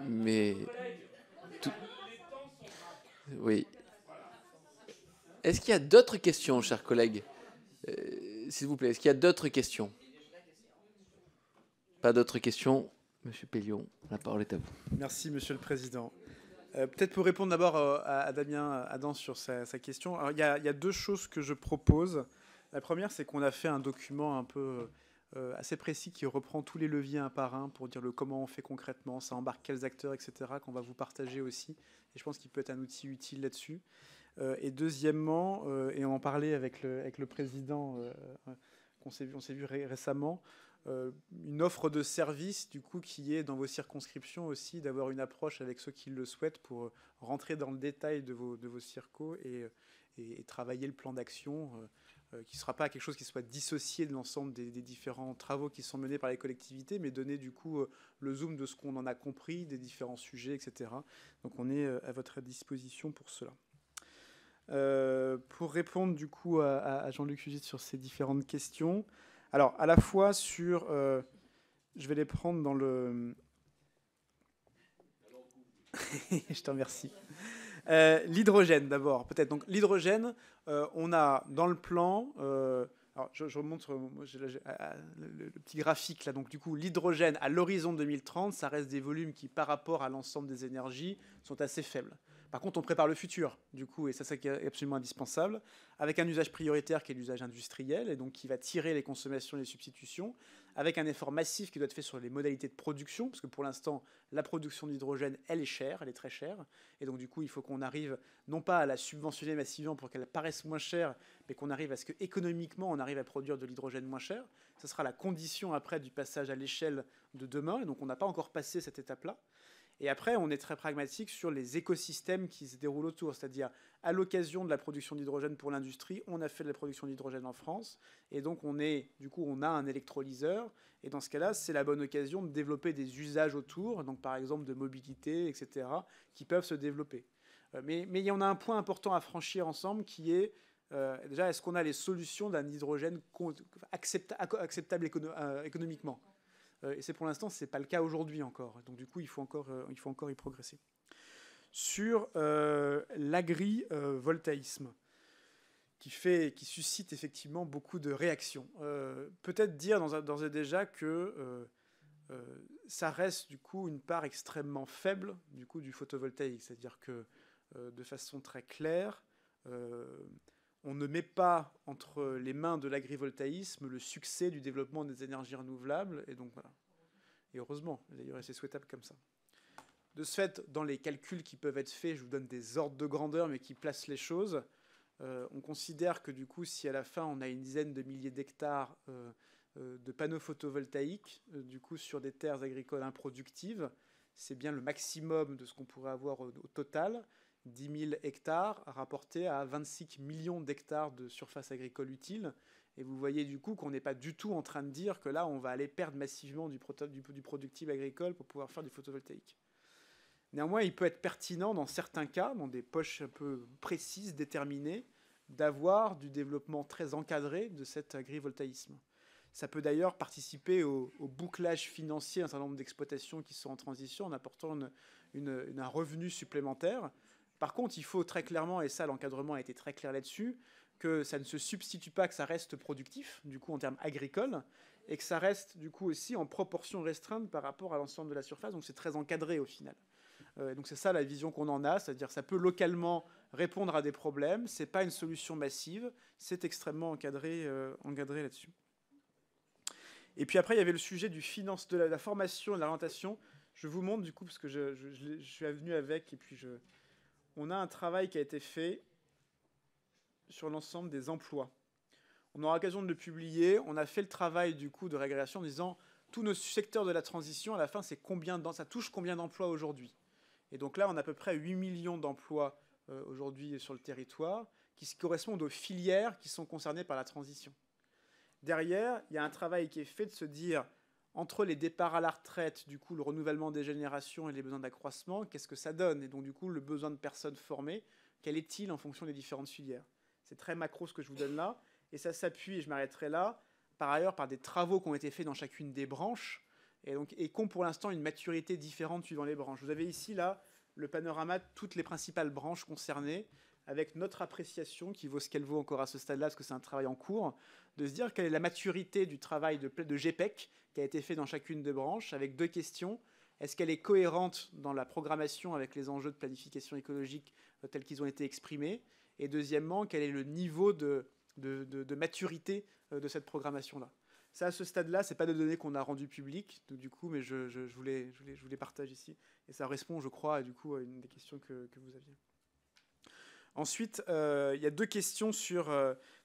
Mais... Oui. Est-ce qu'il y a d'autres questions, chers collègues? S'il vous plaît, est-ce qu'il y a d'autres questions? Pas d'autres questions. Monsieur Payon, la parole est à vous. Merci, Monsieur le Président. Peut-être pour répondre d'abord à Damien Adam sur sa question. Alors, il y a deux choses que je propose. La première, c'est qu'on a fait un document un peu assez précis qui reprend tous les leviers un par un pour dire comment on fait concrètement, ça embarque quels acteurs, etc., qu'on va vous partager aussi. Et je pense qu'il peut être un outil utile là-dessus. Et deuxièmement, et on en parlait avec le président on s'est vu récemment, une offre de service du coup qui est dans vos circonscriptions aussi, d'avoir une approche avec ceux qui le souhaitent pour rentrer dans le détail de vos circos et travailler le plan d'action qui ne sera pas quelque chose qui soit dissocié de l'ensemble des différents travaux qui sont menés par les collectivités, mais donner du coup le zoom de ce qu'on en a compris, des différents sujets, etc. Donc on est à votre disposition pour cela. Pour répondre du coup à Jean-Luc Fugit sur ces différentes questions, alors à la fois sur, je vais les prendre dans le... Je t'en remercie. L'hydrogène d'abord, peut-être. Donc l'hydrogène, on a dans le plan, alors je remonte le petit graphique là. Donc du coup, l'hydrogène à l'horizon 2030, ça reste des volumes qui, par rapport à l'ensemble des énergies, sont assez faibles. Par contre, on prépare le futur, du coup, et ça, c'est absolument indispensable, avec un usage prioritaire qui est l'usage industriel, et donc qui va tirer les consommations et les substitutions, avec un effort massif qui doit être fait sur les modalités de production, parce que pour l'instant, la production d'hydrogène, elle est chère, elle est très chère, et donc du coup, il faut qu'on arrive, non pas à la subventionner massivement pour qu'elle paraisse moins chère, mais qu'on arrive à ce que économiquement, on arrive à produire de l'hydrogène moins cher. Ce sera la condition après du passage à l'échelle de demain, et donc on n'a pas encore passé cette étape-là. Et après, on est très pragmatique sur les écosystèmes qui se déroulent autour, c'est-à-dire à l'occasion de la production d'hydrogène pour l'industrie, on a fait de la production d'hydrogène en France, et donc on a un électrolyseur, et dans ce cas-là, c'est la bonne occasion de développer des usages autour, donc par exemple de mobilité, etc., qui peuvent se développer. Mais il y en a un point important à franchir ensemble qui est, déjà, est-ce qu'on a les solutions d'un hydrogène acceptable économiquement ? Et c'est pour l'instant, ce n'est pas le cas aujourd'hui encore. Donc du coup, il faut encore y progresser. Sur l'agrivoltaïsme, qui suscite effectivement beaucoup de réactions. Peut-être dire d'ores et déjà que ça reste du coup une part extrêmement faible du coup du photovoltaïque. C'est-à-dire que de façon très claire, on ne met pas entre les mains de l'agrivoltaïsme le succès du développement des énergies renouvelables. Et donc voilà. Et heureusement, d'ailleurs, c'est souhaitable comme ça. De ce fait, dans les calculs qui peuvent être faits, je vous donne des ordres de grandeur, mais qui placent les choses. On considère que du coup, si à la fin, on a une dizaine de milliers d'hectares de panneaux photovoltaïques, du coup, sur des terres agricoles improductives, c'est bien le maximum de ce qu'on pourrait avoir au total. 10 000 hectares rapportés à 26 millions d'hectares de surface agricole utile. Et vous voyez du coup qu'on n'est pas du tout en train de dire que là, on va aller perdre massivement du productif agricole pour pouvoir faire du photovoltaïque. Néanmoins, il peut être pertinent dans certains cas, dans des poches un peu précises, déterminées, d'avoir du développement très encadré de cet agrivoltaïsme. Ça peut d'ailleurs participer au bouclage financier d'un certain nombre d'exploitations qui sont en transition en apportant un revenu supplémentaire. Par contre, il faut très clairement, et ça l'encadrement a été très clair là-dessus, que ça ne se substitue pas, que ça reste productif, du coup en termes agricoles, et que ça reste du coup aussi en proportion restreinte par rapport à l'ensemble de la surface, donc c'est très encadré au final. Donc c'est ça la vision qu'on en a, c'est-à-dire ça peut localement répondre à des problèmes, c'est pas une solution massive, c'est extrêmement encadré là-dessus. Et puis après, il y avait le sujet du finance, de la formation et de l'orientation. Je vous montre du coup, parce que je suis venu avec, et puis on a un travail qui a été fait sur l'ensemble des emplois. On aura l'occasion de le publier. On a fait le travail du coup de régrégation en disant tous nos secteurs de la transition, à la fin, c'est ça touche combien d'emplois aujourd'hui. Et donc là, on a à peu près 8 millions d'emplois aujourd'hui sur le territoire qui correspondent aux filières qui sont concernées par la transition. Derrière, il y a un travail qui est fait de se dire, entre les départs à la retraite, du coup, le renouvellement des générations et les besoins d'accroissement, qu'est-ce que ça donne? Et donc, du coup, le besoin de personnes formées, quel est-il en fonction des différentes filières? C'est très macro ce que je vous donne là. Et ça s'appuie, et je m'arrêterai là, par ailleurs, par des travaux qui ont été faits dans chacune des branches et qui ont pour l'instant une maturité différente suivant les branches. Vous avez ici, là, le panorama de toutes les principales branches concernées, avec notre appréciation, qui vaut ce qu'elle vaut encore à ce stade-là, parce que c'est un travail en cours, de se dire quelle est la maturité du travail de GPEC qui a été fait dans chacune des branches, avec deux questions. Est-ce qu'elle est cohérente dans la programmation avec les enjeux de planification écologique tels qu'ils ont été exprimés? Et deuxièmement, quel est le niveau de maturité de cette programmation-là? Ça, à ce stade-là, ce n'est pas des données qu'on a rendues publiques, du coup, mais je vous les partage ici. Et ça répond, je crois, du coup, à une des questions que vous aviez. Ensuite, il y a deux questions sur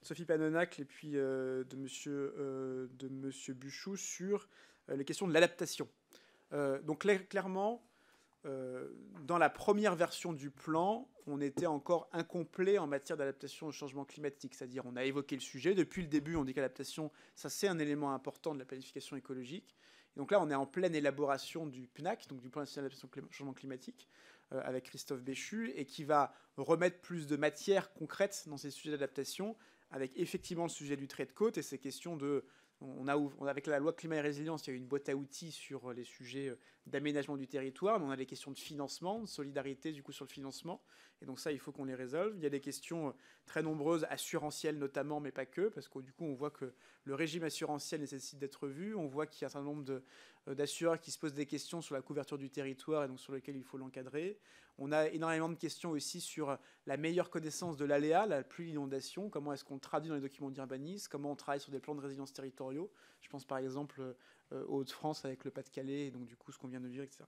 Sophie Panonacle et puis de monsieur Buchou sur les questions de l'adaptation. Donc clairement, dans la première version du plan, on était encore incomplet en matière d'adaptation au changement climatique. C'est-à-dire on a évoqué le sujet. Depuis le début, on dit que l'adaptation, ça c'est un élément important de la planification écologique. Et donc là, on est en pleine élaboration du PNAC, donc du plan national d'adaptation au changement climatique, avec Christophe Béchu, et qui va remettre plus de matière concrète dans ces sujets d'adaptation, avec effectivement le sujet du trait de côte et ces questions de... avec la loi climat et résilience, il y a eu une boîte à outils sur les sujets d'aménagement du territoire, mais on a des questions de financement, de solidarité du coup sur le financement. Et donc ça, il faut qu'on les résolve. Il y a des questions très nombreuses, assurantielles notamment, mais pas que, parce que du coup, on voit que le régime assurantiel nécessite d'être revu. On voit qu'il y a un certain nombre d'assureurs qui se posent des questions sur la couverture du territoire et donc sur lesquelles il faut l'encadrer. On a énormément de questions aussi sur la meilleure connaissance de l'aléa, la pluie, l'inondation. Comment est-ce qu'on traduit dans les documents d'urbanisme? Comment on travaille sur des plans de résilience territoriaux? Je pense par exemple aux Hauts-de-France avec le Pas-de-Calais et donc du coup ce qu'on vient de vivre, etc.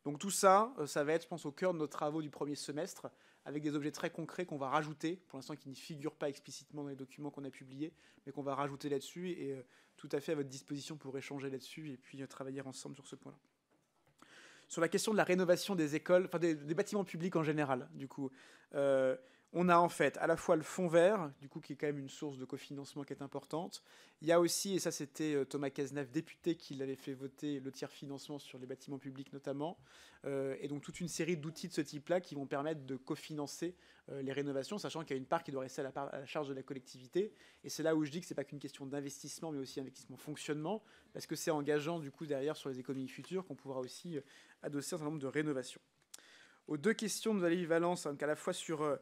Donc tout ça, ça va être, je pense, au cœur de nos travaux du premier semestre, avec des objets très concrets qu'on va rajouter, pour l'instant qui n'y figurent pas explicitement dans les documents qu'on a publiés, mais qu'on va rajouter là-dessus, et tout à fait à votre disposition pour échanger là-dessus, et puis travailler ensemble sur ce point-là. Sur la question de la rénovation des écoles, enfin des bâtiments publics en général, du coup, on a en fait à la fois le fonds vert, du coup, qui est quand même une source de cofinancement qui est importante. Il y a aussi, et ça c'était Thomas Cazenave, député, qui l'avait fait voter, le tiers financement sur les bâtiments publics notamment. Et donc toute une série d'outils de ce type-là qui vont permettre de cofinancer les rénovations, sachant qu'il y a une part qui doit rester à la charge de la collectivité. Et c'est là où je dis que c'est pas qu'une question d'investissement, mais aussi investissement fonctionnement, parce que c'est engageant du coup derrière sur les économies futures qu'on pourra aussi adosser un certain nombre de rénovations. Aux deux questions de Valérie Valence, donc à la fois sur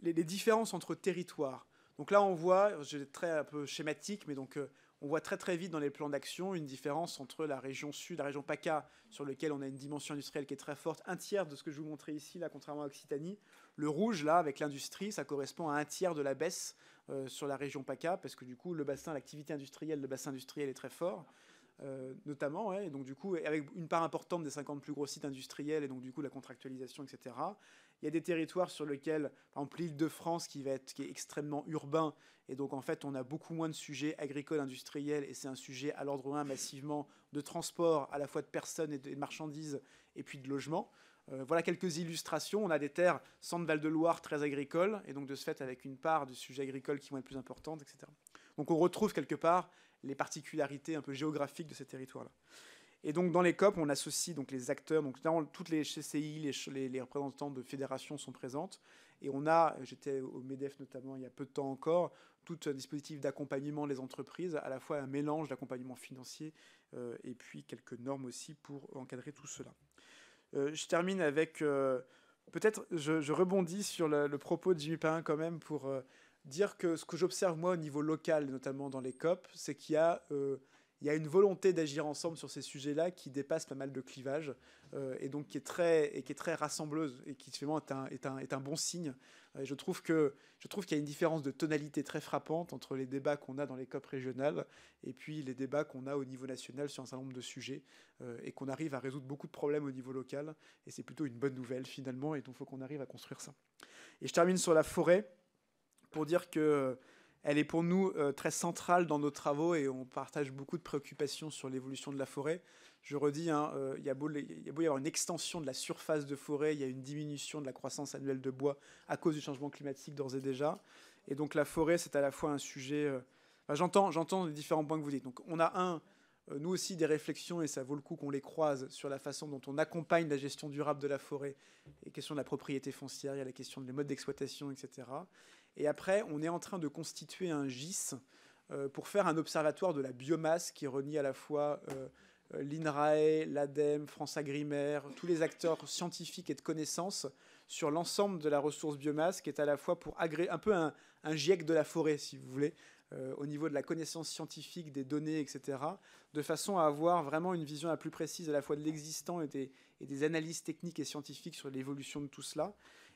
les différences entre territoires. Donc là, on voit, je vais être très un peu schématique, mais donc on voit très très vite dans les plans d'action une différence entre la région sud, la région PACA, sur laquelle on a une dimension industrielle qui est très forte, un tiers de ce que je vous montrais ici, là, contrairement à Occitanie. Le rouge, là, avec l'industrie, ça correspond à un tiers de la baisse sur la région PACA, parce que du coup, le bassin, l'activité industrielle, le bassin industriel est très fort. Notamment, ouais, et donc du coup, avec une part importante des 50 plus gros sites industriels, et donc du coup la contractualisation, etc. Il y a des territoires sur lesquels, par exemple l'Île-de-France qui est extrêmement urbain, et donc en fait on a beaucoup moins de sujets agricoles, industriels, et c'est un sujet à l'ordre 1 massivement de transport, à la fois de personnes et de marchandises, et puis de logement. Voilà quelques illustrations. On a des terres Centre-Val de Loire très agricoles, et donc de ce fait avec une part de sujets agricoles qui vont être plus importantes, etc. Donc on retrouve quelque part les particularités un peu géographiques de ces territoires-là. Et donc dans les COP, on associe donc les acteurs, donc là, toutes les CCI, les représentants de fédérations sont présentes, et on a, j'étais au MEDEF notamment il y a peu de temps encore, tout un dispositif d'accompagnement des entreprises, à la fois un mélange d'accompagnement financier et puis quelques normes aussi pour encadrer tout cela. Je termine avec, peut-être, je rebondis sur le propos de Jimmy Pain quand même pour dire que ce que j'observe moi au niveau local, notamment dans les COP, c'est qu'il y a une volonté d'agir ensemble sur ces sujets-là qui dépasse pas mal de clivages et donc qui est très rassembleuse et qui finalement est un bon signe. Je trouve qu'il y a une différence de tonalité très frappante entre les débats qu'on a dans les COP régionales et puis les débats qu'on a au niveau national sur un certain nombre de sujets et qu'on arrive à résoudre beaucoup de problèmes au niveau local, et c'est plutôt une bonne nouvelle finalement, et donc il faut qu'on arrive à construire ça. Et je termine sur la forêt pour dire que elle est pour nous très centrale dans nos travaux, et on partage beaucoup de préoccupations sur l'évolution de la forêt. Je redis, il y a beau y avoir une extension de la surface de forêt, il y a une diminution de la croissance annuelle de bois à cause du changement climatique d'ores et déjà. Et donc la forêt, c'est à la fois un sujet... J'entends les différents points que vous dites. Donc on a nous aussi des réflexions, et ça vaut le coup qu'on les croise, sur la façon dont on accompagne la gestion durable de la forêt, les questions de la propriété foncière, il y a la question des modes d'exploitation, etc. Et après, on est en train de constituer un GIS pour faire un observatoire de la biomasse qui renie à la fois l'INRAE, l'ADEME, France Agrimaire, tous les acteurs scientifiques et de connaissances sur l'ensemble de la ressource biomasse, qui est à la fois pour un peu un GIEC de la forêt, si vous voulez, au niveau de la connaissance scientifique, des données, etc., de façon à avoir vraiment une vision la plus précise à la fois de l'existant et des analyses techniques et scientifiques sur l'évolution de tout cela.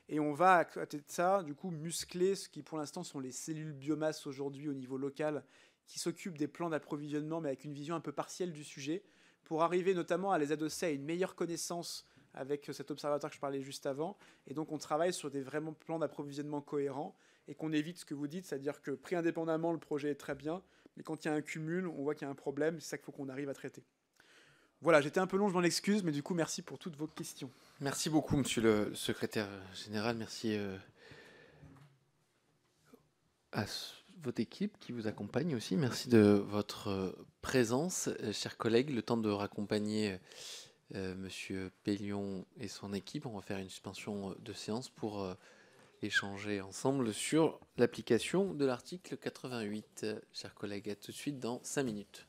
Et on va, à côté de ça, du coup, muscler ce qui, pour l'instant, sont les cellules biomasse aujourd'hui au niveau local, qui s'occupent des plans d'approvisionnement, mais avec une vision un peu partielle du sujet, pour arriver notamment à les adosser à une meilleure connaissance avec cet observatoire que je parlais juste avant. Et donc, on travaille sur des vraiment plans d'approvisionnement cohérents, et qu'on évite ce que vous dites, c'est-à-dire que, pris indépendamment, le projet est très bien, mais quand il y a un cumul, on voit qu'il y a un problème, c'est ça qu'il faut qu'on arrive à traiter. Voilà, j'étais un peu long, je m'en excuse, mais du coup, merci pour toutes vos questions. Merci beaucoup, monsieur le secrétaire général. Merci à votre équipe qui vous accompagne aussi. Merci de votre présence, chers collègues. Le temps de raccompagner monsieur Pellion et son équipe. On va faire une suspension de séance pour échanger ensemble sur l'application de l'article 88. Chers collègues, à tout de suite dans 5 minutes.